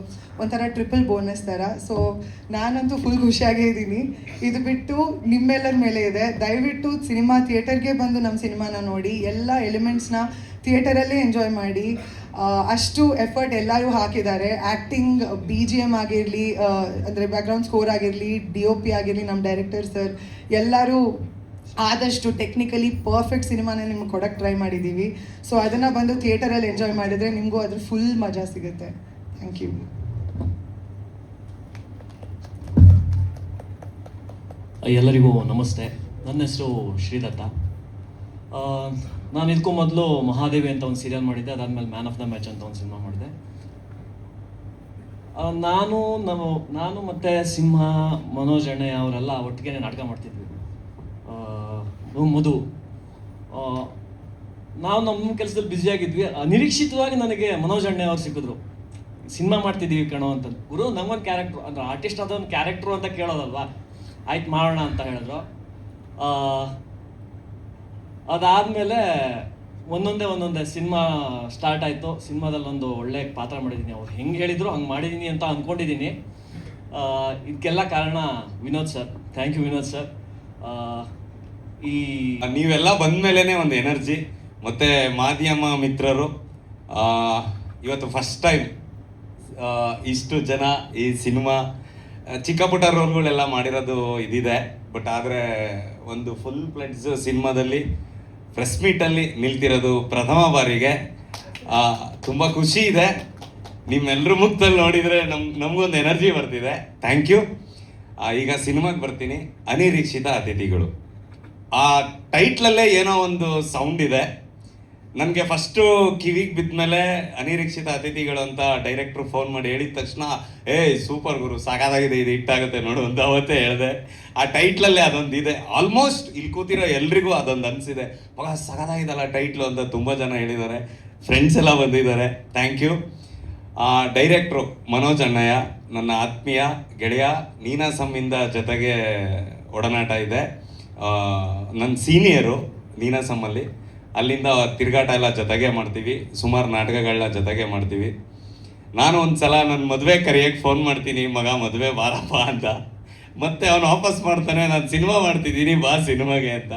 ಒಂಥರ ಟ್ರಿಪಲ್ ಬೋನಸ್ ಥರ. ಸೊ ನಾನಂತೂ ಫುಲ್ ಖುಷಿಯಾಗೇ ಇದ್ದೀನಿ. ಇದು ಬಿಟ್ಟು ನಿಮ್ಮೆಲ್ಲರ ಮೇಲೆ ಇದೆ, ದಯವಿಟ್ಟು ಸಿನಿಮಾ ಥಿಯೇಟರ್ಗೆ ಬಂದು ನಮ್ಮ ಸಿನಿಮಾನ ನೋಡಿ, ಎಲ್ಲ ಎಲಿಮೆಂಟ್ಸ್ನ ಥಿಯೇಟರಲ್ಲೇ ಎಂಜಾಯ್ ಮಾಡಿ. ಅಷ್ಟು ಎಫರ್ಟ್ ಎಲ್ಲರೂ ಹಾಕಿದ್ದಾರೆ. ಆ್ಯಕ್ಟಿಂಗ್, BGM ಆಗಿರಲಿ, ಅಂದರೆ ಬ್ಯಾಕ್ಗ್ರೌಂಡ್ ಸ್ಕೋರ್ ಆಗಿರಲಿ, DOP ಆಗಿರಲಿ, ನಮ್ಮ ಡೈರೆಕ್ಟರ್ ಸರ್ ಎಲ್ಲರೂ ಆದಷ್ಟು ಟೆಕ್ನಿಕಲಿ ಪರ್ಫೆಕ್ಟ್ ಸಿನಿಮಾನ ನಿಮ್ಗೆ ಕೊಡೋಕ್ಕೆ ಟ್ರೈ ಮಾಡಿದ್ದೀವಿ. ಸೊ ಅದನ್ನು ಬಂದು ಥಿಯೇಟರಲ್ಲಿ ಎಂಜಾಯ್ ಮಾಡಿದರೆ ನಿಮಗೂ ಅದ್ರ ಫುಲ್ ಮಜಾ ಸಿಗುತ್ತೆ. Thank you. ಎಲ್ಲರಿಗೂ ನಮಸ್ತೆ. ನನ್ನ ಹೆಸರು ಶ್ರೀದತ್ತ. ನಾನು ಇದಕ್ಕೂ ಮೊದಲು ಮಹಾದೇವಿ ಅಂತ ಒಂದು ಸೀರಿಯಲ್ ಮಾಡಿದ್ದೆ, ಅದಾದಮೇಲೆ ಮ್ಯಾನ್ ಆಫ್ ದ ಮ್ಯಾಚ್ ಅಂತ ಒಂದು ಸಿನಿಮಾ ಮಾಡಿದೆ. ನಾನು ಮತ್ತು ಸಿಂಹ, ಮನೋಜ್ ಅಣ್ಣಯ್ಯ ಅವರೆಲ್ಲ ಒಟ್ಟಿಗೆ ನಾಟಕ ಮಾಡ್ತಿದ್ವಿ. ಮಧು, ನಾವು ನಮ್ಮ ಕೆಲಸದಲ್ಲಿ ಬ್ಯುಸಿಯಾಗಿದ್ವಿ. ಅನಿರೀಕ್ಷಿತವಾಗಿ ನನಗೆ ಮನೋಜ್ ಅಣ್ಣಯ್ಯ ಅವ್ರು ಸಿಕ್ಕಿದ್ರು. ಸಿನಿಮಾ ಮಾಡ್ತಿದ್ದೀವಿ ಕಣೋ ಅಂತ. ಗುರು, ನಮಗೊಂದು ಕ್ಯಾರೆಕ್ಟ್ರು ಅಂದರೆ ಆರ್ಟಿಸ್ಟ್ ಅದೊಂದು ಕ್ಯಾರೆಕ್ಟ್ರು ಅಂತ ಕೇಳೋದಲ್ವಾ, ಆಯ್ತು ಮಾಡೋಣ ಅಂತ ಹೇಳಿದ್ರು. ಅದಾದಮೇಲೆ ಒಂದೊಂದೇ ಸಿನಿಮಾ ಸ್ಟಾರ್ಟ್ ಆಯಿತು. ಸಿನಿಮಾದಲ್ಲಿ ಒಂದು ಒಳ್ಳೆ ಪಾತ್ರ ಮಾಡಿದ್ದೀನಿ. ಅವ್ರು ಹೆಂಗೆ ಹೇಳಿದ್ರು ಹಂಗೆ ಮಾಡಿದ್ದೀನಿ ಅಂತ ಅಂದ್ಕೊಂಡಿದ್ದೀನಿ. ಇದಕ್ಕೆಲ್ಲ ಕಾರಣ Vinod sir. Thank you Vinod sir. ಈ ನೀವೆಲ್ಲ ಬಂದಮೇಲೆ ಒಂದು ಎನರ್ಜಿ. ಮತ್ತು ಮಾಧ್ಯಮ ಮಿತ್ರರು, ಇವತ್ತು ಫಸ್ಟ್ ಟೈಮ್ ಇಷ್ಟು ಜನ ಈ ಸಿನಿಮಾ ಚಿಕ್ಕ ಪುಟ್ಟ ರೋಲ್ಗಳೆಲ್ಲ ಮಾಡಿರೋದು ಇದಿದೆ. ಬಟ್ ಆದರೆ ಒಂದು ಫುಲ್ ಪ್ಲೆಡ್ಜ್ ಸಿನಿಮಾದಲ್ಲಿ ಪ್ರೆಸ್ ಮೀಟಲ್ಲಿ ನಿಲ್ತಿರೋದು ಪ್ರಥಮ ಬಾರಿಗೆ. ತುಂಬ ಖುಷಿ ಇದೆ. ನಿಮ್ಮೆಲ್ಲರ ಮುಖದಲ್ಲಿ ನೋಡಿದರೆ ನಮಗೊಂದು ಎನರ್ಜಿ ಬರ್ತಿದೆ. Thank you. ಈಗ ಸಿನಿಮಾಗೆ ಬರ್ತೀನಿ. ಅನಿರೀಕ್ಷಿತ ಅತಿಥಿಗಳು. ಆ ಟೈಟ್ಲಲ್ಲೇ ಏನೋ ಒಂದು ಸೌಂಡ್ ಇದೆ. ನನಗೆ ಫಸ್ಟು ಕಿವಿಗೆ ಬಿದ್ದ ಮೇಲೆ ಅನಿರೀಕ್ಷಿತ ಅತಿಥಿಗಳು ಅಂತ ಡೈರೆಕ್ಟ್ರು ಫೋನ್ ಮಾಡಿ ಹೇಳಿದ ತಕ್ಷಣ, ಸೂಪರ್ ಗುರು, ಸಾಕಾಗಿದೆ, ಇದು ಹಿಟ್ಟಾಗುತ್ತೆ ನೋಡು ಅಂತ ಅವತ್ತೇ ಹೇಳಿದೆ. ಆ ಟೈಟ್ಲಲ್ಲೇ ಅದೊಂದು ಇದೆ. ಆಲ್ಮೋಸ್ಟ್ ಇಲ್ಲಿ ಕೂತಿರೋ ಎಲ್ರಿಗೂ ಅದೊಂದು ಅನಿಸಿದೆ, ಮಗ ಸಾಕಾಗಿದಲ್ಲ ಟೈಟ್ಲು ಅಂತ ತುಂಬ ಜನ ಹೇಳಿದ್ದಾರೆ. ಫ್ರೆಂಡ್ಸ್ ಎಲ್ಲ ಬಂದಿದ್ದಾರೆ. Thank you. ಡೈರೆಕ್ಟ್ರು ಮನೋಜ್ ಅಣ್ಣಯ್ಯ, ನನ್ನ ಆತ್ಮೀಯ ಗೆಳೆಯ. ನೀನಾಸಮ್ಮಿಂದ ಜೊತೆಗೆ ಒಡನಾಟ ಇದೆ. ನನ್ನ ಸೀನಿಯರು ನೀನಾಸಮ್ಮಲ್ಲಿ. ಅಲ್ಲಿಂದ ತಿರುಗಾಟ ಎಲ್ಲ ಜೊತೆಗೆ ಮಾಡ್ತೀವಿ, ಸುಮಾರು ನಾಟಕಗಳನ್ನ ಜೊತೆಗೆ ಮಾಡ್ತೀವಿ. ನಾನು ಒಂದು ಸಲ ನನ್ನ ಮದುವೆ ಕರೆಯೋಕ್ಕೆ ಫೋನ್ ಮಾಡ್ತೀನಿ, ಮಗ ಮದುವೆ ಬಾರಪ್ಪ ಅಂತ. ಮತ್ತೆ ಅವನು ವಾಪಸ್ ಮಾಡ್ತಾನೆ, ನಾನು ಸಿನಿಮಾ ಮಾಡ್ತಿದ್ದೀನಿ ಬಾ ಸಿನಿಮಾಗೆ ಅಂತ.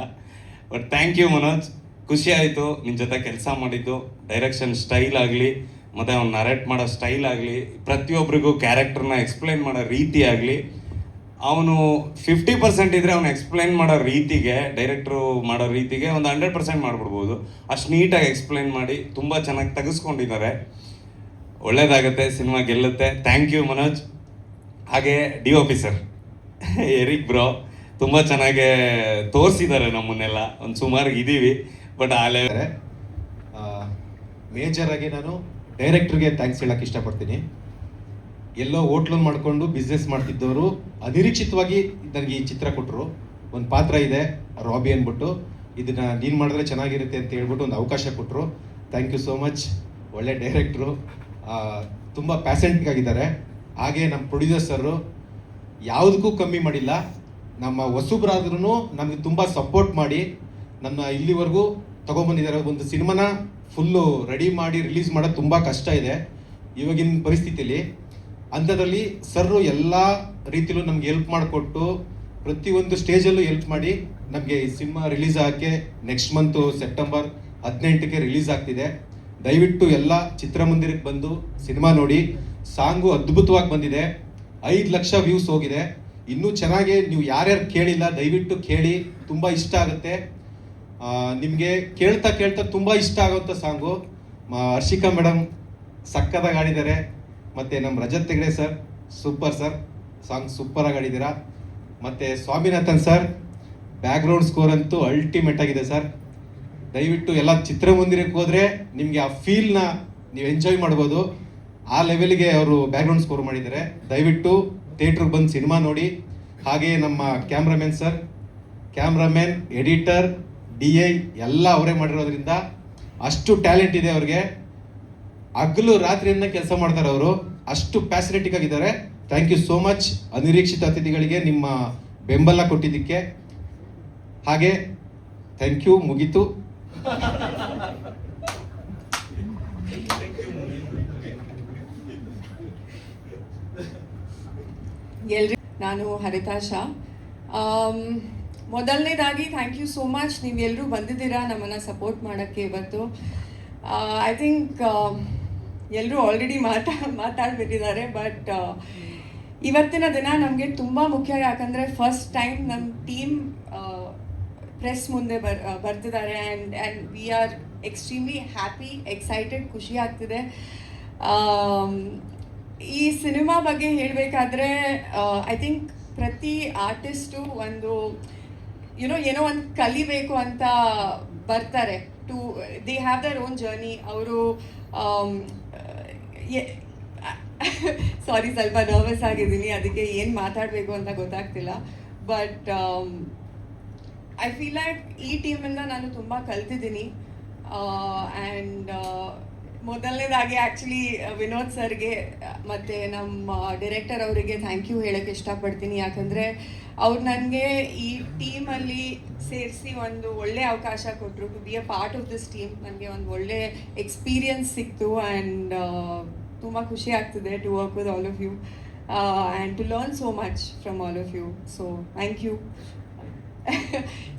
ಬಟ್ ಥ್ಯಾಂಕ್ ಯು ಮನೋಜ್, ಖುಷಿ ಆಯಿತು ನಿನ್ನ ಜೊತೆ ಕೆಲಸ ಮಾಡಿದ್ದು. ಡೈರೆಕ್ಷನ್ ಸ್ಟೈಲ್ ಆಗಲಿ, ಮತ್ತು ಅವ್ನು ನರೇಟ್ ಮಾಡೋ ಸ್ಟೈಲ್ ಆಗಲಿ, ಪ್ರತಿಯೊಬ್ಬರಿಗೂ ಕ್ಯಾರೆಕ್ಟರ್ನ ಎಕ್ಸ್ಪ್ಲೈನ್ ಮಾಡೋ ರೀತಿ ಆಗಲಿ, ಅವನು 50% ಇದ್ದರೆ ಅವನು ಎಕ್ಸ್ಪ್ಲೈನ್ ಮಾಡೋ ರೀತಿಗೆ, ಡೈರೆಕ್ಟ್ರು ಮಾಡೋ ರೀತಿಗೆ ಒಂದು 100% ಮಾಡಿಬಿಡ್ಬೋದು. ಅಷ್ಟು ನೀಟಾಗಿ ಎಕ್ಸ್ಪ್ಲೈನ್ ಮಾಡಿ ತುಂಬ ಚೆನ್ನಾಗಿ ತೆಗೆಸ್ಕೊಂಡಿದ್ದಾರೆ. ಒಳ್ಳೇದಾಗುತ್ತೆ, ಸಿನಿಮಾ ಗೆಲ್ಲುತ್ತೆ. Thank you Manoj. ಹಾಗೆ DOP ಸರ್ ಎರಿಕ್ ಬ್ರೋ ತುಂಬ ಚೆನ್ನಾಗಿ ತೋರಿಸಿದ್ದಾರೆ ನಮ್ಮನ್ನೆಲ್ಲ. ಒಂದು ಸುಮಾರು ಇದ್ದೀವಿ, ಬಟ್ ಆಲೇ ಮೇಜರ್ ಆಗಿ ನಾನು ಡೈರೆಕ್ಟ್ರಿಗೆ ಥ್ಯಾಂಕ್ಸ್ ಹೇಳಕ್ಕೆ ಇಷ್ಟಪಡ್ತೀನಿ. ಎಲ್ಲೋ ಹೋಟ್ಲನ್ನು ಮಾಡಿಕೊಂಡು ಬಿಸ್ನೆಸ್ ಮಾಡ್ತಿದ್ದವರು ಅನಿರೀಕ್ಷಿತವಾಗಿ ನನಗೆ ಈ ಚಿತ್ರ ಕೊಟ್ಟರು. ಒಂದು ಪಾತ್ರ ಇದೆ ರಾಬಿ ಅಂದ್ಬಿಟ್ಟು, ಇದನ್ನು ನೀನು ಮಾಡಿದ್ರೆ ಚೆನ್ನಾಗಿರುತ್ತೆ ಅಂತ ಹೇಳ್ಬಿಟ್ಟು ಒಂದು ಅವಕಾಶ ಕೊಟ್ಟರು. Thank you so much. ಒಳ್ಳೆ ಡೈರೆಕ್ಟ್ರು, ತುಂಬ ಪ್ಯಾಸೆಂಟ್ಗಾಗಿದ್ದಾರೆ. ಹಾಗೆ ನಮ್ಮ ಪ್ರೊಡ್ಯೂಸರು ಯಾವುದಕ್ಕೂ ಕಮ್ಮಿ ಮಾಡಿಲ್ಲ. ನಮ್ಮ ಹೊಸಬ್ರಾದ್ರೂ ನಮಗೆ ತುಂಬ ಸಪೋರ್ಟ್ ಮಾಡಿ ನನ್ನ ಇಲ್ಲಿವರೆಗೂ ತೊಗೊಂಬಂದಿದ್ದಾರೆ. ಒಂದು ಸಿನಿಮಾನ ಫುಲ್ಲು ರೆಡಿ ಮಾಡಿ ರಿಲೀಸ್ ಮಾಡೋದು ತುಂಬ ಕಷ್ಟ ಇದೆ ಇವಾಗಿನ ಪರಿಸ್ಥಿತಿಯಲ್ಲಿ. ಅಂಥದ್ರಲ್ಲಿ ಸರ್ರು ಎಲ್ಲ ರೀತಿಲೂ ನಮ್ಗೆ ಹೆಲ್ಪ್ ಮಾಡಿಕೊಟ್ಟು ಪ್ರತಿಯೊಂದು ಸ್ಟೇಜಲ್ಲೂ ಹೆಲ್ಪ್ ಮಾಡಿ ನಮಗೆ ಈ ಸಿನಿಮಾ ರಿಲೀಸ್ ಆಗೋಕ್ಕೆ ನೆಕ್ಸ್ಟ್ ಮಂತು ಸೆಪ್ಟೆಂಬರ್ 18ಕ್ಕೆ ರಿಲೀಸ್ ಆಗ್ತಿದೆ. ದಯವಿಟ್ಟು ಎಲ್ಲ ಚಿತ್ರಮಂದಿರಕ್ಕೆ ಬಂದು ಸಿನಿಮಾ ನೋಡಿ. ಸಾಂಗು ಅದ್ಭುತವಾಗಿ ಬಂದಿದೆ, 5 ಲಕ್ಷ ವ್ಯೂಸ್ ಹೋಗಿದೆ. ಇನ್ನೂ ಚೆನ್ನಾಗಿ ನೀವು ಯಾರ್ಯಾರು ಕೇಳಿಲ್ಲ ದಯವಿಟ್ಟು ಕೇಳಿ, ತುಂಬ ಇಷ್ಟ ಆಗುತ್ತೆ ನಿಮಗೆ. ಕೇಳ್ತಾ ಕೇಳ್ತಾ ತುಂಬ ಇಷ್ಟ ಆಗುವಂಥ ಸಾಂಗು. ಹರ್ಷಿಕಾ ಮೇಡಮ್ ಸಕ್ಕತ್ತಾಗಿ ಆಡಿದ್ದಾರೆ, ಮತ್ತು ನಮ್ಮ Rajath Hegde sir super sir, song ಸೂಪರಾಗಿ ಆಡಿದ್ದೀರಾ. ಮತ್ತು ಸ್ವಾಮಿನಾಥನ್ ಸರ್ ಬ್ಯಾಕ್ಗ್ರೌಂಡ್ ಸ್ಕೋರ್ ಅಂತೂ ಅಲ್ಟಿಮೇಟ್ ಆಗಿದೆ ಸರ್. ದಯವಿಟ್ಟು ಎಲ್ಲ ಚಿತ್ರಮಂದಿರಕ್ಕೆ ಹೋದರೆ ನಿಮಗೆ ಆ ಫೀಲ್ನ ನೀವು ಎಂಜಾಯ್ ಮಾಡ್ಬೋದು. ಆ ಲೆವೆಲ್ಗೆ ಅವರು ಬ್ಯಾಕ್ಗ್ರೌಂಡ್ ಸ್ಕೋರ್ ಮಾಡಿದ್ದಾರೆ. ದಯವಿಟ್ಟು ಥಿಯೇಟ್ರಿಗೆ ಬಂದು ಸಿನಿಮಾ ನೋಡಿ. ಹಾಗೆ ನಮ್ಮ cameraman sir, cameraman, editor, DI ಎಲ್ಲ ಅವರೇ ಮಾಡಿರೋದ್ರಿಂದ ಅಷ್ಟು ಟ್ಯಾಲೆಂಟ್ ಇದೆ ಅವ್ರಿಗೆ. ಹಗಲು ರಾತ್ರಿಯನ್ನ ಕೆಲಸ ಮಾಡ್ತಾರೆ ಅವರು, ಅಷ್ಟು ಪ್ಯಾಸಿನೇಟಿಕ್ ಆಗಿದ್ದಾರೆ. ಥ್ಯಾಂಕ್ ಯು ಸೋ ಮಚ್ ಅನಿರೀಕ್ಷಿತ ಅತಿಥಿಗಳಿಗೆ ನಿಮ್ಮ ಬೆಂಬಲ ಕೊಟ್ಟಿದ್ದಕ್ಕೆ. ಹಾಗೆ ಥ್ಯಾಂಕ್ ಯು, ಮುಗೀತು. ನಾನು ಹರಿತಾಶಾ. ಮೊದಲನೇದಾಗಿ ಥ್ಯಾಂಕ್ ಯು ಸೋ ಮಚ್, ನೀವೆಲ್ಲರೂ ಬಂದಿದ್ದೀರಾ ನಮ್ಮನ್ನು ಸಪೋರ್ಟ್ ಮಾಡೋಕ್ಕೆ ಇವತ್ತು. ಐ ಥಿಂಕ್ ಎಲ್ಲರೂ ಆಲ್ರೆಡಿ ಮಾತಾಡ್ಬಿಟ್ಟಿದ್ದಾರೆ, ಬಟ್ ಇವತ್ತಿನ ದಿನ ನಮಗೆ ತುಂಬ ಮುಖ್ಯ. ಯಾಕಂದರೆ ಫಸ್ಟ್ ಟೈಮ್ ನಮ್ಮ ಟೀಮ್ ಪ್ರೆಸ್ ಮುಂದೆ ಬರ್ತಿದ್ದಾರೆ. And we are extremely happy, excited, ಖುಷಿ ಆಗ್ತಿದೆ. ಈ ಸಿನಿಮಾ ಬಗ್ಗೆ ಹೇಳಬೇಕಾದ್ರೆ ಐ ಥಿಂಕ್ ಪ್ರತಿ ಆರ್ಟಿಸ್ಟು ಒಂದು ಏನೋ ಒಂದು ಕಲಿಬೇಕು ಅಂತ ಬರ್ತಾರೆ. They have their own journey. ಅವರು ಸಾರಿ, ಸ್ವಲ್ಪ ನರ್ವಸ್ ಆಗಿದ್ದೀನಿ, ಅದಕ್ಕೆ ಏನು ಮಾತಾಡಬೇಕು ಅಂತ ಗೊತ್ತಾಗ್ತಿಲ್ಲ. ಬಟ್ ಐ ಫೀಲ್ ಲೈಕ್ ಈ ಟೀಮಿಂದ ನಾನು ತುಂಬ ಕಲ್ತಿದ್ದೀನಿ. ಆ್ಯಂಡ್ ಮೊದಲನೇದಾಗಿ ಆ್ಯಕ್ಚುಲಿ ವಿನೋದ್ ಸರ್ಗೆ ಮತ್ತು ನಮ್ಮ ಡೈರೆಕ್ಟರ್ ಅವರಿಗೆ ಥ್ಯಾಂಕ್ ಯು ಹೇಳೋಕ್ಕೆ ಇಷ್ಟಪಡ್ತೀನಿ. ಯಾಕಂದರೆ ಅವ್ರು ನನಗೆ ಈ ಟೀಮಲ್ಲಿ ಸೇರಿಸಿ ಒಂದು ಒಳ್ಳೆ ಅವಕಾಶ ಕೊಟ್ಟರು. To be a part of this team ನನಗೆ ಒಂದು ಒಳ್ಳೆ ಎಕ್ಸ್ಪೀರಿಯನ್ಸ್ ಸಿಕ್ತು. ಆ್ಯಂಡ್ ತುಂಬ ಖುಷಿ ಆಗ್ತಿದೆ to work with all of you and to learn so much from all of you. So thank you.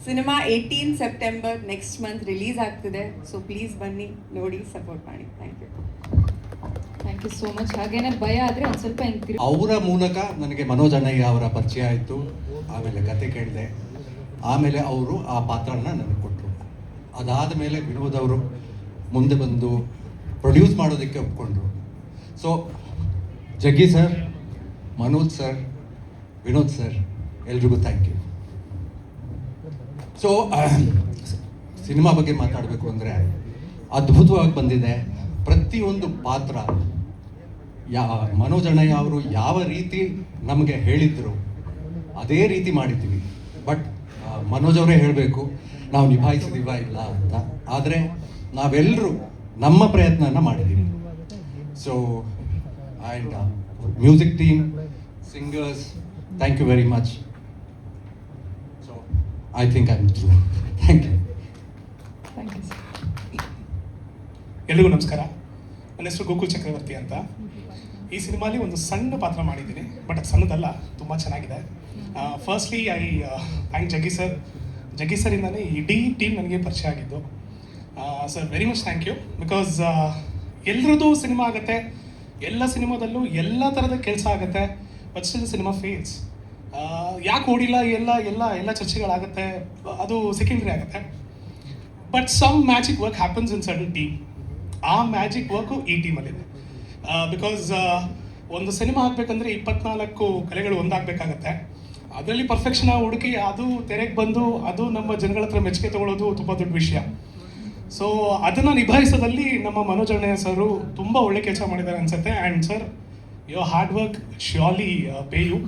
Cinema 18 September next month release ಆಗ್ತಿದೆ. So please ಬನ್ನಿ, ನೋಡಿ, ಸಪೋರ್ಟ್ ಮಾಡಿ. Thank you so much. ಹಾಗೇನೆ ಭಯ ಆದರೆ ಒಂದು ಸ್ವಲ್ಪ ಹಿಂಗೆ ಅವರ ಮೂಲಕ ನನಗೆ ಮನೋಜ್ ಅಣ್ಣಯ್ಯ ಅವರ ಪರಿಚಯ ಆಯಿತು. ಆಮೇಲೆ ಕತೆ ಕೇಳಿದೆ, ಆಮೇಲೆ ಅವರು ಆ ಪಾತ್ರನ ನನಗೆ ಕೊಟ್ಟರು. ಅದಾದ ಮೇಲೆ ವಿನೋದ್ ಅವರು ಮುಂದೆ ಬಂದು ಪ್ರೊಡ್ಯೂಸ್ ಮಾಡೋದಕ್ಕೆ ಒಪ್ಕೊಂಡ್ರು. ಸೊ ಜಗ್ಗಿ sir, Manoj sir, Vinod sir, ಎಲ್ರಿಗೂ ಥ್ಯಾಂಕ್ ಯು. ಸೊ ಸಿನಿಮಾ ಬಗ್ಗೆ ಮಾತಾಡಬೇಕು ಅಂದರೆ ಅದ್ಭುತವಾಗಿ ಬಂದಿದೆ. ಪ್ರತಿಯೊಂದು ಪಾತ್ರ ಮನೋಜ್ ಅಣ್ಣಯ್ಯ ಅವರು ಯಾವ ರೀತಿ ನಮಗೆ ಹೇಳಿದ್ರು ಅದೇ ರೀತಿ ಮಾಡಿದ್ದೀವಿ. ಬಟ್ ಮನೋಜ್ ಅವರೇ ಹೇಳಬೇಕು ನಾವು ನಿಭಾಯಿಸಿದೀವ ಇಲ್ಲ ಅಂತ. ಆದರೆ ನಾವೆಲ್ಲರೂ ನಮ್ಮ ಪ್ರಯತ್ನನ ಮಾಡಿದ್ದೀವಿ. So and music team, singers, thank you very much. So I think I am through. Thank you. ಎಲ್ರಿಗೂ ನಮಸ್ಕಾರ. ನನ್ನ ಹೆಸರು ಗೋಕುಲ್ ಚಕ್ರವರ್ತಿ ಅಂತ. ಈ ಸಿನಿಮಾಲಿ ಒಂದು ಸಣ್ಣ ಪಾತ್ರ ಮಾಡಿದ್ದೀನಿ, ಬಟ್ ಅದು ಸಣ್ಣದಲ್ಲ, ತುಂಬ ಚೆನ್ನಾಗಿದೆ. ಫಸ್ಟ್ಲಿ ಐ ಥ್ಯಾಂಕ್ ಜಗ್ಗಿ ಸರಿಂದನೇ ಇಡೀ ಟೀಮ್ ನನಗೆ ಪರಿಚಯ ಆಗಿದ್ದು. Sir very much thank you. Because ಎಲ್ರದ್ದು ಸಿನಿಮಾ ಆಗುತ್ತೆ, ಎಲ್ಲ ಸಿನಿಮಾದಲ್ಲೂ ಎಲ್ಲ ಥರದ ಕೆಲಸ ಆಗುತ್ತೆ, ಬಟ್ ಸ್ಟಿಲ್ ಸಿನಿಮಾ ಫೇಲ್ಸ್. ಯಾಕೆ ಓಡಿಲ್ಲ ಎಲ್ಲ ಚರ್ಚೆಗಳಾಗುತ್ತೆ, ಅದು ಸೆಕೆಂಡ್ರಿ ಆಗುತ್ತೆ. But some magic work happens in certain team. ಆ ಮ್ಯಾಜಿಕ್ ವರ್ಕು ಈ ಟೀಮಲ್ಲಿದೆ. ಬಿಕಾಸ್ ಒಂದು ಸಿನಿಮಾ ಆಗಬೇಕಂದ್ರೆ 24 ಕಲೆಗಳು ಒಂದಾಗಬೇಕಾಗತ್ತೆ. ಅದರಲ್ಲಿ ಪರ್ಫೆಕ್ಷನ್ ಹುಡುಕಿ ಅದು ತೆರೆಗೆ ಬಂದು ಅದು ನಮ್ಮ ಜನಗಳ ಹತ್ರ ಮೆಚ್ಚುಗೆ ತಗೊಳ್ಳೋದು ತುಂಬ ದೊಡ್ಡ ವಿಷಯ. ಸೊ ಅದನ್ನು ನಿಭಾಯಿಸೋದಲ್ಲಿ ನಮ್ಮ ಮನೋಜ್ ಅಣ್ಣಯ್ಯ ಸರು ತುಂಬ ಒಳ್ಳೆ ಕೆಲಸ ಮಾಡಿದ್ದಾರೆ ಅನ್ಸುತ್ತೆ. And sir, your hard work surely pay you,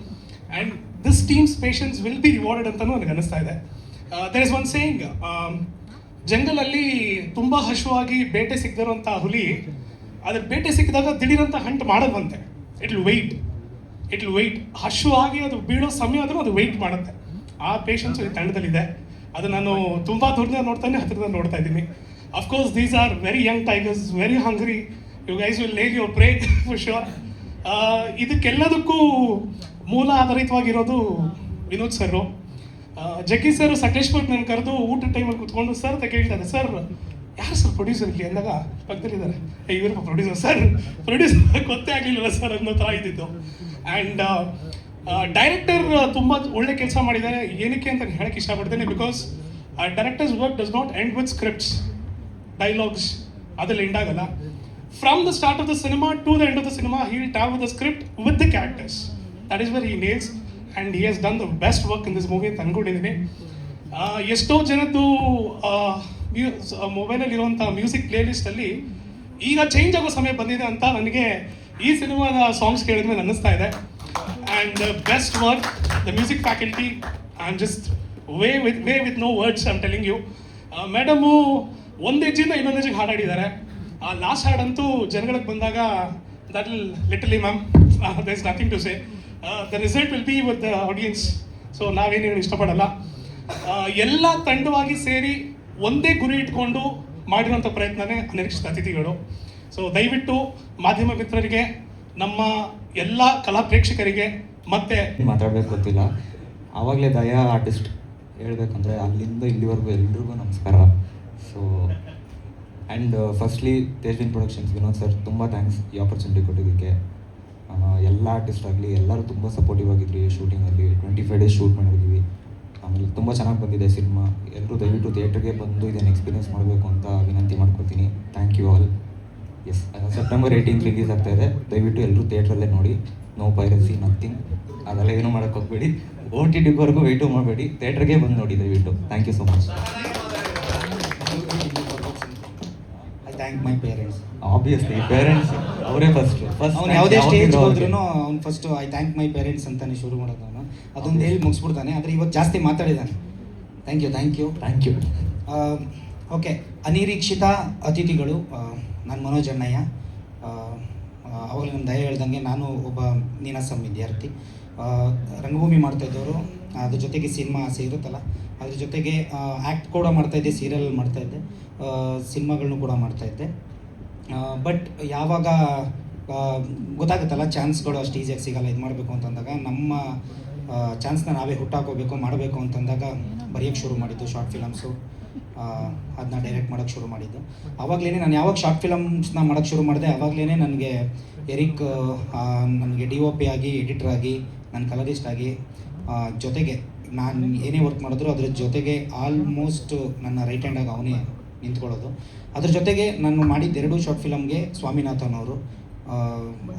and this team's patience will be rewarded ಅಂತಲೂ ನನಗೆ ಅನ್ನಿಸ್ತಾ ಇದೆ. ದೇರ್ ಇಸ್ ಒನ್ ಸೇಯಿಂಗ್, ಜಂಗಲಲ್ಲಿ ತುಂಬ ಹಶುವಾಗಿ ಬೇಟೆ ಸಿಗದಿರುವಂಥ ಹುಲಿ ಅದ್ರ ಬೇಟೆ ಸಿಕ್ಕಿದಾಗ ದಿಢೀರಂತ ಹಂಟ್ ಮಾಡಲ್ವಂತೆ. ಇಟ್ ವಿಲ್ ವೆಯ್ಟ್ ಹಶುವಾಗಿ ಅದು ಬೀಳೋ ಸಮಯ ಆದರೂ ಅದು ವೆಯ್ಟ್ ಮಾಡುತ್ತೆ. ಆ ಪೇಷನ್ಸ್ ಈ ತಂಡದಲ್ಲಿದೆ. ಅದು ನಾನು ತುಂಬ ದೂರದಿಂದ ನೋಡ್ತಾನೆ, ಹತ್ತಿರದಿಂದ ನೋಡ್ತಾ ಇದ್ದೀನಿ. Of course these are very young tigers, very hungry. You guys will lay your prey for sure. ಇದಕ್ಕೆಲ್ಲದಕ್ಕೂ ಮೂಲ ಆಧಾರಿತವಾಗಿರೋದು ವಿನೋದ್ ಸರ್. ಜಗ್ಗಿ ಸರ್ ಸಕಲೇಶ್ಪುರಕ್ಕೆ ನನ್ನ ಕರೆದು ಊಟ ಟೈಮಲ್ಲಿ ಕೂತ್ಕೊಂಡು ಸರ್ ಅಂತ ಕೇಳ್ತಾರೆ, ಸರ್ ಯಾರು ಸರ್ ಪ್ರೊಡ್ಯೂಸರ್ ಇಲ್ಲಿ ಅಂದಾಗ ಪಕ್ಕದಲ್ಲಿದ್ದಾರೆ, ಇವರು ಪ್ರೊಡ್ಯೂಸರ್ ಗೊತ್ತೇ ಆಗಲಿಲ್ಲ ಸರ್ ಅನ್ನೋ ಥರ ಇದ್ದಿದ್ದು. ಆ್ಯಂಡ್ ಡೈರೆಕ್ಟರ್ ತುಂಬ ಒಳ್ಳೆ ಕೆಲಸ ಮಾಡಿದ್ದಾರೆ. ಏನಕ್ಕೆ ಅಂತ ಹೇಳಕ್ಕೆ ಇಷ್ಟಪಡ್ತೇನೆ, because directors work does not end with scripts, dialogues ಅದ್ರಲ್ಲಿ ಎಂಡ್ ಆಗಲ್ಲ. From the start of the cinema to the end of the cinema he will travel with the script with the characters. That is where he nails and he has done the best work in this movie ಅಂತ ಅಂದ್ಕೊಂಡಿದ್ದೀನಿ. ಎಷ್ಟೋ ಜನದ್ದು ಮೊಬೈಲಲ್ಲಿ ಇರುವಂಥ music play ಲಿಸ್ಟಲ್ಲಿ ಈಗ change ಆಗೋ ಸಮಯ ಬಂದಿದೆ ಅಂತ ನನಗೆ ಈ ಸಿನಿಮಾದ ಸಾಂಗ್ಸ್ ಕೇಳಿದ್ಮೇಲೆ ಅನ್ನಿಸ್ತಾ ಇದೆ. And best work, the music faculty, I am just way with no words, I am telling you. Madam ಒಂದು ಹೆಜ್ಜೆಯಿಂದ ಇನ್ನೊಂದು ಹೆಜ್ಜೆಗೆ ಹಾಡಾಡಿದ್ದಾರೆ. ಆ ಲಾಸ್ಟ್ ಹಾಡಂತೂ ಜನಗಳಿಗೆ ಬಂದಾಗ that will literally ma'am there is nothing to say, the result will be with the audience. So ನಾವೇನು ಹೇಳಿ ಇಷ್ಟಪಡಲ್ಲ. ಎಲ್ಲ ತಂಡವಾಗಿ ಸೇರಿ ಒಂದೇ ಗುರಿ ಇಟ್ಕೊಂಡು ಮಾಡಿರುವಂಥ ಪ್ರಯತ್ನನೇ ಅನಿರೀಕ್ಷಿತ ಅತಿಥಿಗಳು. ಸೊ ದಯವಿಟ್ಟು ಮಾಧ್ಯಮ ಮಿತ್ರರಿಗೆ, ನಮ್ಮ ಎಲ್ಲ ಕಲಾ ಪ್ರೇಕ್ಷಕರಿಗೆ ಮತ್ತೆ ಮಾತಾಡಬೇಕು ಗೊತ್ತಿಲ್ಲ, ಆವಾಗಲೇ ದಯಾ ಆರ್ಟಿಸ್ಟ್ ಹೇಳ್ಬೇಕಂದ್ರೆ ಅಲ್ಲಿಂದ ಇಲ್ಲಿವರೆಗೂ ಎಲ್ರಿಗೂ ನಮಸ್ಕಾರ. So and firstly Tejwin productions Vinod sir ತುಂಬ ಥ್ಯಾಂಕ್ಸ್ ಈ ಆಪರ್ಚುನಿಟಿ ಕೊಟ್ಟಿದ್ದಕ್ಕೆ. ಎಲ್ಲ ಆರ್ಟಿಸ್ಟ್ ಆಗಲಿ ಎಲ್ಲರೂ ತುಂಬ ಸಪೋರ್ಟಿವ್ ಆಗಿದ್ರಿ ಶೂಟಿಂಗಲ್ಲಿ. 25 ಡೇಸ್ ಶೂಟ್ ಮಾಡಿದ್ವಿ. ಆಮೇಲೆ ತುಂಬ ಚೆನ್ನಾಗಿ ಬಂದಿದೆ ಸಿನಿಮಾ. ಎಲ್ಲರೂ ದಯವಿಟ್ಟು ಥಿಯೇಟ್ರಿಗೆ ಬಂದು ಇದನ್ನು ಎಕ್ಸ್ಪೀರಿಯನ್ಸ್ ಮಾಡಬೇಕು ಅಂತ ವಿನಂತಿ ಮಾಡ್ಕೊತೀನಿ. Thank you all. Yes, September 18 release ಆಗ್ತಾ ಇದೆ. ದಯವಿಟ್ಟು ಎಲ್ಲರೂ ಥಿಯೇಟ್ರಲ್ಲೇ ನೋಡಿ. ನೋ ಪೈರಸಿ, ನಥಿಂಗ್, ಅದೆಲ್ಲ ಏನೂ ಮಾಡೋಕ್ಕೆ ಹೋಗ್ಬೇಡಿ. OTTವರೆಗೂ ವೆಯ್ಟು ಮಾಡಬೇಡಿ, ಥಿಯೇಟ್ರಿಗೆ ಬಂದು ನೋಡಿ ದಯವಿಟ್ಟು. Thank you so much. I thank my parents. Obviously parents ಅವರೇ ಫಸ್ಟ್ ಅವ್ನು ಯಾವುದೇ ಸ್ಟೇಜ್ ಹೋದ್ರೂ ಅವ್ನು first I thank my parents ಅಂತಾನೆ ಶುರು ಮಾಡೋದು. ಅವನು ಅದೊಂದು ಹೇಳಿ ಮುಗಿಸ್ಬಿಡ್ತಾನೆ. ಆದರೆ ಇವತ್ತು ಜಾಸ್ತಿ ಮಾತಾಡಿದ್ದಾನೆ. Thank you. ಓಕೆ, ಅನಿರೀಕ್ಷಿತ ಅತಿಥಿಗಳು, ನಾನು ಮನೋಜ್ ಅಣ್ಣಯ್ಯ. ಅವಾಗಲೇ ನಮ್ಮ ದಯ ಹೇಳ್ದಂಗೆ ನಾನು ಒಬ್ಬ ನೀನಾಸಂ ವಿದ್ಯಾರ್ಥಿ. ರಂಗಭೂಮಿ ಮಾಡ್ತಾಯಿದ್ದವರು, ಅದ್ರ ಜೊತೆಗೆ ಸಿನಿಮಾ ಆಸೆ ಇರುತ್ತಲ್ಲ, ಅದ್ರ ಜೊತೆಗೆ ಆ್ಯಕ್ಟ್ ಕೂಡ ಮಾಡ್ತಾಯಿದ್ದೆ, ಸೀರಿಯಲ್ ಮಾಡ್ತಾಯಿದ್ದೆ, ಸಿನಿಮಾಗಳನ್ನೂ ಕೂಡ ಮಾಡ್ತಾಯಿದ್ದೆ. ಬಟ್ ಯಾವಾಗ ಗೊತ್ತಾಗುತ್ತಲ್ಲ ಚಾನ್ಸ್ಗಳು ಅಷ್ಟು ಈಸಿಯಾಗಿ ಸಿಗಲ್ಲ. ಇದು ಮಾಡಬೇಕು ಅಂತಂದಾಗ ನಮ್ಮ ಚಾನ್ಸ್ನ ನಾವೇ ಹುಟ್ಟಾಕೋಬೇಕು, ಮಾಡಬೇಕು ಅಂತಂದಾಗ ಬರೆಯೋಕ್ಕೆ ಶುರು ಮಾಡಿದ್ದು ಶಾರ್ಟ್ ಫಿಲಮ್ಸು. ಅದನ್ನ ಡೈರೆಕ್ಟ್ ಮಾಡೋಕ್ಕೆ ಶುರು ಮಾಡಿದ್ದು ಆವಾಗಲೇ. ನಾನು ಯಾವಾಗ ಶಾರ್ಟ್ ಫಿಲಮ್ಸ್ನ ಮಾಡೋಕ್ಕೆ ಶುರು ಮಾಡಿದೆ ಆವಾಗಲೇ ನನಗೆ ಎರಿಕ್ ನನಗೆ DOP ಆಗಿ, ಎಡಿಟರ್ ಆಗಿ, ನನ್ನ ಕಲರಿಸ್ಟ್ ಆಗಿ, ಜೊತೆಗೆ ನಾನು ಏನೇ ವರ್ಕ್ ಮಾಡಿದ್ರು ಅದ್ರ ಜೊತೆಗೆ ಆಲ್ಮೋಸ್ಟ್ ನನ್ನ ರೈಟ್ ಹ್ಯಾಂಡಾಗಿ ಅವನೇ ನಿಂತ್ಕೊಳ್ಳೋದು. ಅದ್ರ ಜೊತೆಗೆ ನಾನು ಮಾಡಿದ್ದು 2 ಶಾರ್ಟ್ ಫಿಲಮ್ಗೆ ಸ್ವಾಮಿನಾಥನ್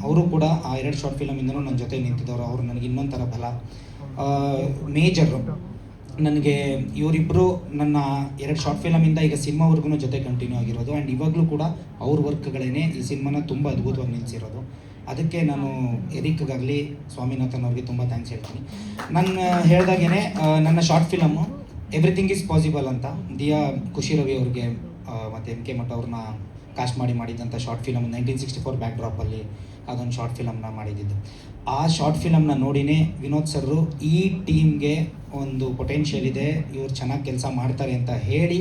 ಅವರು ಕೂಡ ಆ 2 ಶಾರ್ಟ್ ಫಿಲಮಿಂದನೂ ನನ್ನ ಜೊತೆ ನಿಂತಿದ್ದವರು. ಅವರು ನನಗೆ ಇನ್ನೊಂಥರ ಬಲ. ಮೇಜರು ನನಗೆ ಇವರಿಬ್ಬರು ನನ್ನ 2 ಶಾರ್ಟ್ ಫಿಲಮಿಂದ ಈಗ ಸಿನಿಮಾವರೆಗೂ ಜೊತೆ ಕಂಟಿನ್ಯೂ ಆಗಿರೋದು. ಆ್ಯಂಡ್ ಇವಾಗಲೂ ಕೂಡ ಅವ್ರ ವರ್ಕ್ಗಳೇ ಈ ಸಿನಿಮಾನ ತುಂಬ ಅದ್ಭುತವಾಗಿ ನಿಲ್ಲಿಸಿರೋದು. ಅದಕ್ಕೆ ನಾನು ಎರಿಕ್ಗಾಗಲಿ ಸ್ವಾಮಿನಾಥನ್ ಅವ್ರಿಗೆ ತುಂಬ ಥ್ಯಾಂಕ್ಸ್ ಹೇಳ್ತೀನಿ. ನಾನು ಹೇಳ್ದಾಗೇ ನನ್ನ short film everything is possible ಅಂತ ದಿಯಾ ಖುಷಿ ರವಿ ಅವ್ರಿಗೆ ಮತ್ತು MK ಮಠ ಅವ್ರನ್ನ ಕಾಸ್ಟ್ ಮಾಡಿದ್ದಂಥ ಶಾರ್ಟ್ ಫಿಲಮ್ 1964 ಬ್ಯಾಕ್ ಡ್ರಾಪಲ್ಲಿ ಅದೊಂದು ಶಾರ್ಟ್ ಫಿಲಮ್ನ ಮಾಡಿದ್ದು. ಆ ಶಾರ್ಟ್ ಫಿಲಮ್ನ ನೋಡಿನೇ ವಿನೋದ್ ಸರ್ರು ಈ ಟೀಮ್ಗೆ ಒಂದು ಪೊಟೆನ್ಷಿಯಲ್ ಇದೆ, ಇವ್ರು ಚೆನ್ನಾಗಿ ಕೆಲಸ ಮಾಡ್ತಾರೆ ಅಂತ ಹೇಳಿ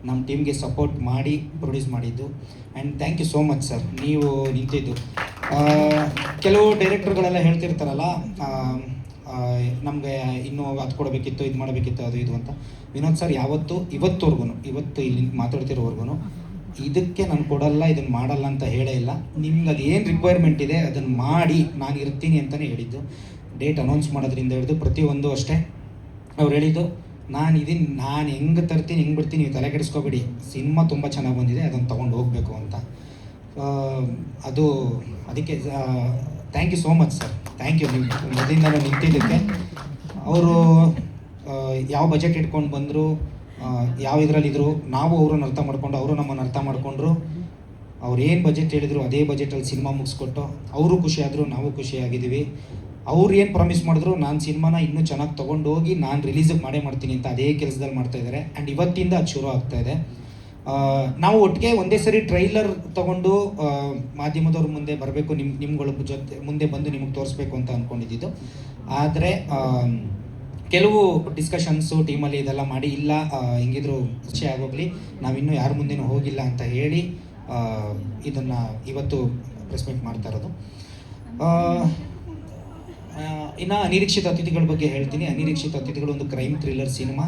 ನಮ್ಮ ಟೀಮ್ಗೆ ಸಪೋರ್ಟ್ ಮಾಡಿ ಪ್ರೊಡ್ಯೂಸ್ ಮಾಡಿದ್ದು. And thank you so much sir, ನೀವು ನಿಂತಿದ್ದು. ಕೆಲವು ಡೈರೆಕ್ಟರ್ಗಳೆಲ್ಲ ಹೇಳ್ತಿರ್ತಾರಲ್ಲ, ನಮಗೆ ಇನ್ನೂ ಅದು ಕೊಡಬೇಕಿತ್ತು, ಇದು ಮಾಡಬೇಕಿತ್ತು, ಅದು ಇದು ಅಂತ. ವಿನೋದ್ ಸರ್ ಇವತ್ತು ಇಲ್ಲಿ ಮಾತಾಡ್ತಿರೋವರೆಗೂ ಇದಕ್ಕೆ ನಾನು ಕೊಡಲ್ಲ, ಇದನ್ನು ಮಾಡಲ್ಲ ಅಂತ ಹೇಳೇ ಇಲ್ಲ. ನಿಮ್ಗೆ ಅದು ಏನು ರಿಕ್ವೈರ್ಮೆಂಟ್ ಇದೆ ಅದನ್ನು ಮಾಡಿ, ನಾನು ಇರ್ತೀನಿ ಅಂತಲೇ ಹೇಳಿದ್ದು. ಡೇಟ್ ಅನೌನ್ಸ್ ಮಾಡೋದ್ರಿಂದ ಹಿಡಿದು ಪ್ರತಿಯೊಂದು ಅಷ್ಟೇ ಅವ್ರು ಹೇಳಿದ್ದು, ನಾನು ಹೆಂಗೆ ತರ್ತೀನಿ, ಹೆಂಗೆ ಬಿಡ್ತೀನಿ, ನೀವು ತಲೆ ಕೆಡಿಸ್ಕೋಬೇಡಿ, ಸಿನಿಮಾ ತುಂಬ ಚೆನ್ನಾಗಿ ಬಂದಿದೆ, ಅದನ್ನು ತೊಗೊಂಡು ಹೋಗಬೇಕು ಅಂತ. ಅದಕ್ಕೆ thank you so much sir. Thank you, ನೀವು ಮೊದಲಿಂದ ನಿಂತಿದ್ದಕ್ಕೆ. ಅವರು ಯಾವ ಬಜೆಟ್ ಇಟ್ಕೊಂಡು ಬಂದರು, ಯಾವ ಇದರಲ್ಲಿದ್ದರು, ನಾವು ಅವ್ರನ್ನ ಅರ್ಥ ಮಾಡಿಕೊಂಡು, ಅವರು ನಮ್ಮನ್ನು ಅರ್ಥ ಮಾಡಿಕೊಂಡ್ರು. ಅವ್ರು ಏನು ಬಜೆಟ್ ಹೇಳಿದ್ರು ಅದೇ ಬಜೆಟಲ್ಲಿ ಸಿನಿಮಾ ಮುಗಿಸ್ಕೊಟ್ಟು ಅವರು ಖುಷಿಯಾದರು, ನಾವು ಖುಷಿಯಾಗಿದ್ದೀವಿ. ಅವ್ರು ಏನು ಪ್ರಾಮಿಸ್ ಮಾಡಿದ್ರು, ನಾನು ಸಿನಿಮಾನ ಇನ್ನೂ ಚೆನ್ನಾಗಿ ತೊಗೊಂಡು ಹೋಗಿ ನಾನು ರಿಲೀಸಿಗೆ ಮಾಡ್ತೀನಿ ಅಂತ ಅದೇ ಕೆಲಸದಲ್ಲಿ ಮಾಡ್ತಾಯಿದ್ದಾರೆ. ಆ್ಯಂಡ್ ಇವತ್ತಿಂದ ಅದು ಶುರು ಆಗ್ತಾಯಿದೆ. ನಾವು ಒಟ್ಟಿಗೆ ಒಂದೇ ಸರಿ ಟ್ರೈಲರ್ ತೊಗೊಂಡು ಮಾಧ್ಯಮದವ್ರ ಮುಂದೆ ಬರಬೇಕು, ನಿಮ್ಗಳ ಜೊತೆ ಮುಂದೆ ಬಂದು ನಿಮಗೆ ತೋರಿಸ್ಬೇಕು ಅಂತ ಅಂದ್ಕೊಂಡಿದ್ದು. ಆದರೆ ಕೆಲವು ಡಿಸ್ಕಷನ್ಸು ಟೀಮಲ್ಲಿ ಇದೆಲ್ಲ ಮಾಡಿ, ಇಲ್ಲ ಹೆಂಗಿದ್ರು ವಿಷಯ ಆಗೋಗ್ಲಿ, ನಾವಿನ್ನೂ ಯಾರ ಮುಂದೆನೂ ಹೋಗಿಲ್ಲ ಅಂತ ಹೇಳಿ ಇದನ್ನು ಇವತ್ತು ಪ್ರೆಸ್ ಮೀಟ್ ಮಾಡ್ತಾ ಇರೋದು. ಇನ್ನು ಅನಿರೀಕ್ಷಿತ ಅತಿಥಿಗಳ ಬಗ್ಗೆ ಹೇಳ್ತೀನಿ. ಅನಿರೀಕ್ಷಿತ ಅತಿಥಿಗಳು ಒಂದು ಕ್ರೈಮ್ ಥ್ರಿಲ್ಲರ್ ಸಿನಿಮಾ.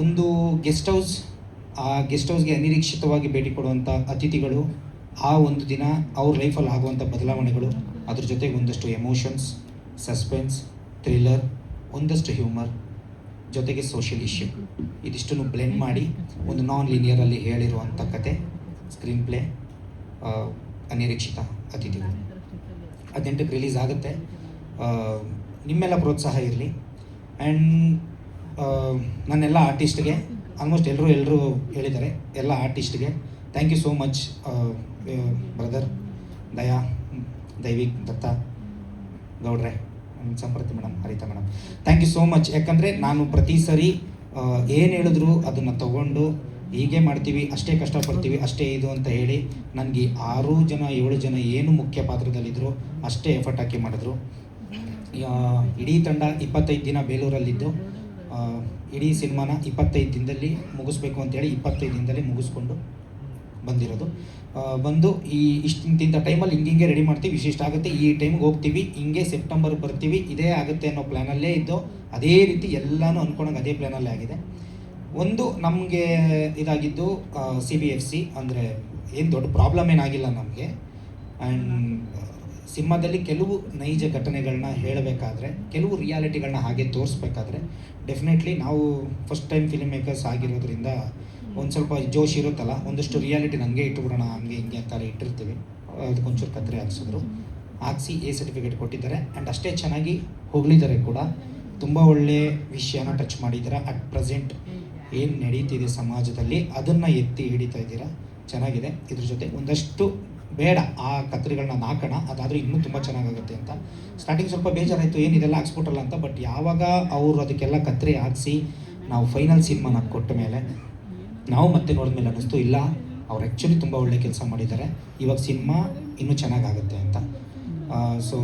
ಒಂದು ಗೆಸ್ಟ್ ಹೌಸ್, ಆ ಗೆಸ್ಟ್ ಹೌಸ್ಗೆ ಅನಿರೀಕ್ಷಿತವಾಗಿ ಭೇಟಿ ಕೊಡುವಂಥ ಅತಿಥಿಗಳು, ಆ ಒಂದು ದಿನ ಅವ್ರ ಲೈಫಲ್ಲಿ ಆಗುವಂಥ ಬದಲಾವಣೆಗಳು, ಅದ್ರ ಜೊತೆಗೆ ಒಂದಷ್ಟು ಎಮೋಷನ್ಸ್, ಸಸ್ಪೆನ್ಸ್, ಥ್ರಿಲ್ಲರ್, ಒಂದಷ್ಟು ಹ್ಯೂಮರ್, ಜೊತೆಗೆ ಸೋಷಿಯಲ್ ಇಶ್ಯೂ, ಇದಿಷ್ಟನ್ನು ಬ್ಲೆಂಡ್ ಮಾಡಿ ಒಂದು ನಾನ್ ಲೀನಿಯರಲ್ಲಿ ಹೇಳಿರುವಂಥ ಕತೆ, ಸ್ಕ್ರೀನ್ ಪ್ಲೇ, ಅನಿರೀಕ್ಷಿತ ಅತಿಥಿಗಳು 18ಕ್ಕೆ ರಿಲೀಸ್ ಆಗುತ್ತೆ. ನಿಮ್ಮೆಲ್ಲ ಪ್ರೋತ್ಸಾಹ ಇರಲಿ. ಆ್ಯಂಡ್ ನನ್ನೆಲ್ಲ ಆರ್ಟಿಸ್ಟ್ಗೆ, ಆಲ್ಮೋಸ್ಟ್ ಎಲ್ಲರೂ ಹೇಳಿದ್ದಾರೆ, ಎಲ್ಲ ಆರ್ಟಿಸ್ಟ್ಗೆ thank you so much. Brother Daya, Daivik, Datta, ಗೌಡ್ರೆ, Samprati madam, Haritha madam, thank you so much. ಯಾಕಂದರೆ ನಾನು ಪ್ರತಿ ಸರಿ ಏನು ಹೇಳಿದ್ರು ಅದನ್ನು ತಗೊಂಡು ಹೀಗೆ ಮಾಡ್ತೀವಿ, ಅಷ್ಟೇ ಕಷ್ಟಪಡ್ತೀವಿ, ಅಷ್ಟೇ ಇದು ಅಂತ ಹೇಳಿ ನನಗೆ 6 ಜನ 7 ಜನ ಏನು ಮುಖ್ಯ ಪಾತ್ರದಲ್ಲಿದ್ದರು ಅಷ್ಟೇ ಎಫರ್ಟ್ ಹಾಕಿ ಮಾಡಿದ್ರು. ಇಡೀ ತಂಡ 25 ದಿನ ಬೇಲೂರಲ್ಲಿದ್ದು ಇಡೀ ಸಿನಿಮಾನ 25 ದಿನದಲ್ಲಿ ಮುಗಿಸ್ಬೇಕು ಅಂತೇಳಿ 25 ದಿನದಲ್ಲಿ ಮುಗಿಸ್ಕೊಂಡು ಬಂದಿರೋದು. ಬಂದು ಇಂಥ ಟೈಮಲ್ಲಿ ಹಿಂಗೆ ರೆಡಿ ಮಾಡ್ತೀವಿ, ಇಷ್ಟ ಆಗುತ್ತೆ, ಈ ಟೈಮ್ಗೆ ಹೋಗ್ತೀವಿ, ಹಿಂಗೆ ಸೆಪ್ಟೆಂಬರ್ ಬರ್ತೀವಿ, ಇದೇ ಆಗುತ್ತೆ ಅನ್ನೋ ಪ್ಲ್ಯಾನಲ್ಲೇ ಇದ್ದು ಅದೇ ರೀತಿ ಎಲ್ಲನೂ ಅಂದ್ಕೊಂಡಂಗೆ ಅದೇ ಪ್ಲ್ಯಾನಲ್ಲೇ ಆಗಿದೆ. ಒಂದು ನಮಗೆ ಇದಾಗಿದ್ದು CBFC ಅಂದರೆ ಏನು ದೊಡ್ಡ ಪ್ರಾಬ್ಲಮ್ ಏನಾಗಿಲ್ಲ ನಮಗೆ. ಆ್ಯಂಡ್ ಸಿನಿಮಾದಲ್ಲಿ ಕೆಲವು ನೈಜ ಘಟನೆಗಳನ್ನ ಹೇಳಬೇಕಾದ್ರೆ, ಕೆಲವು ರಿಯಾಲಿಟಿಗಳನ್ನ ಹಾಗೆ ತೋರಿಸ್ಬೇಕಾದ್ರೆ ಡೆಫಿನೆಟ್ಲಿ ನಾವು ಫಸ್ಟ್ ಟೈಮ್ ಫಿಲ್ಮ್ ಮೇಕರ್ಸ್ ಆಗಿರೋದ್ರಿಂದ ಒಂದು ಸ್ವಲ್ಪ ಜೋಶ್ ಇರುತ್ತಲ್ಲ, ಒಂದಷ್ಟು ರಿಯಾಲಿಟಿ ಹಂಗೆ ಇಟ್ಟುಬಿಡೋಣ, ಹಂಗೆ ಹಿಂಗೆ ಅಂತಾರೆ ಇಟ್ಟಿರ್ತೀವಿ. ಅದಕ್ಕೊಂಚೂರು ಕತ್ತರಿ ಹಾಕ್ಸಿದ್ರು, ಹಾಕ್ಸಿ A ಸರ್ಟಿಫಿಕೇಟ್ ಕೊಟ್ಟಿದ್ದಾರೆ. ಆ್ಯಂಡ್ ಅಷ್ಟೇ ಚೆನ್ನಾಗಿ ಹೊಗಳಿದ್ದಾರೆ ಕೂಡ. ತುಂಬ ಒಳ್ಳೆಯ ವಿಷಯನ ಟಚ್ ಮಾಡಿದ್ದಾರೆ. ಅಟ್ ಪ್ರೆಸೆಂಟ್ ಏನು ನಡೀತಿದೆ ಸಮಾಜದಲ್ಲಿ ಅದನ್ನು ಎತ್ತಿ ಹಿಡಿತಾ ಇದ್ದೀರಾ, ಚೆನ್ನಾಗಿದೆ. ಇದ್ರ ಜೊತೆ ಒಂದಷ್ಟು ಬೇಡ ಆ ಕತ್ರಿಗಳನ್ನ ಹಾಕೋಣ, ಅದಾದರೂ ಇನ್ನೂ ತುಂಬ ಚೆನ್ನಾಗಾಗುತ್ತೆ ಅಂತ. ಸ್ಟಾರ್ಟಿಂಗ್ ಸ್ವಲ್ಪ ಬೇಜಾರಾಯಿತು, ಏನಿದೆಲ್ಲ ಹಾಕ್ಸ್ಬಿಟ್ರಲ್ಲ ಅಂತ. ಬಟ್ ಯಾವಾಗ ಅವರು ಅದಕ್ಕೆಲ್ಲ ಕತ್ರಿ ಹಾಕ್ಸಿ ನಾವು ಫೈನಲ್ ಸಿನಿಮಾನ ಕೊಟ್ಟ ಮೇಲೆ ನಾವು ಮತ್ತೆ ನೋಡಿದ್ಮೇಲೆ ಅನ್ನಿಸ್ತು, ಇಲ್ಲ ಅವ್ರು ಆ್ಯಕ್ಚುಲಿ ತುಂಬ ಒಳ್ಳೆ ಕೆಲಸ ಮಾಡಿದ್ದಾರೆ, ಇವಾಗ ಸಿನಿಮಾ ಇನ್ನೂ ಚೆನ್ನಾಗಾಗುತ್ತೆ ಅಂತ. ಸೊ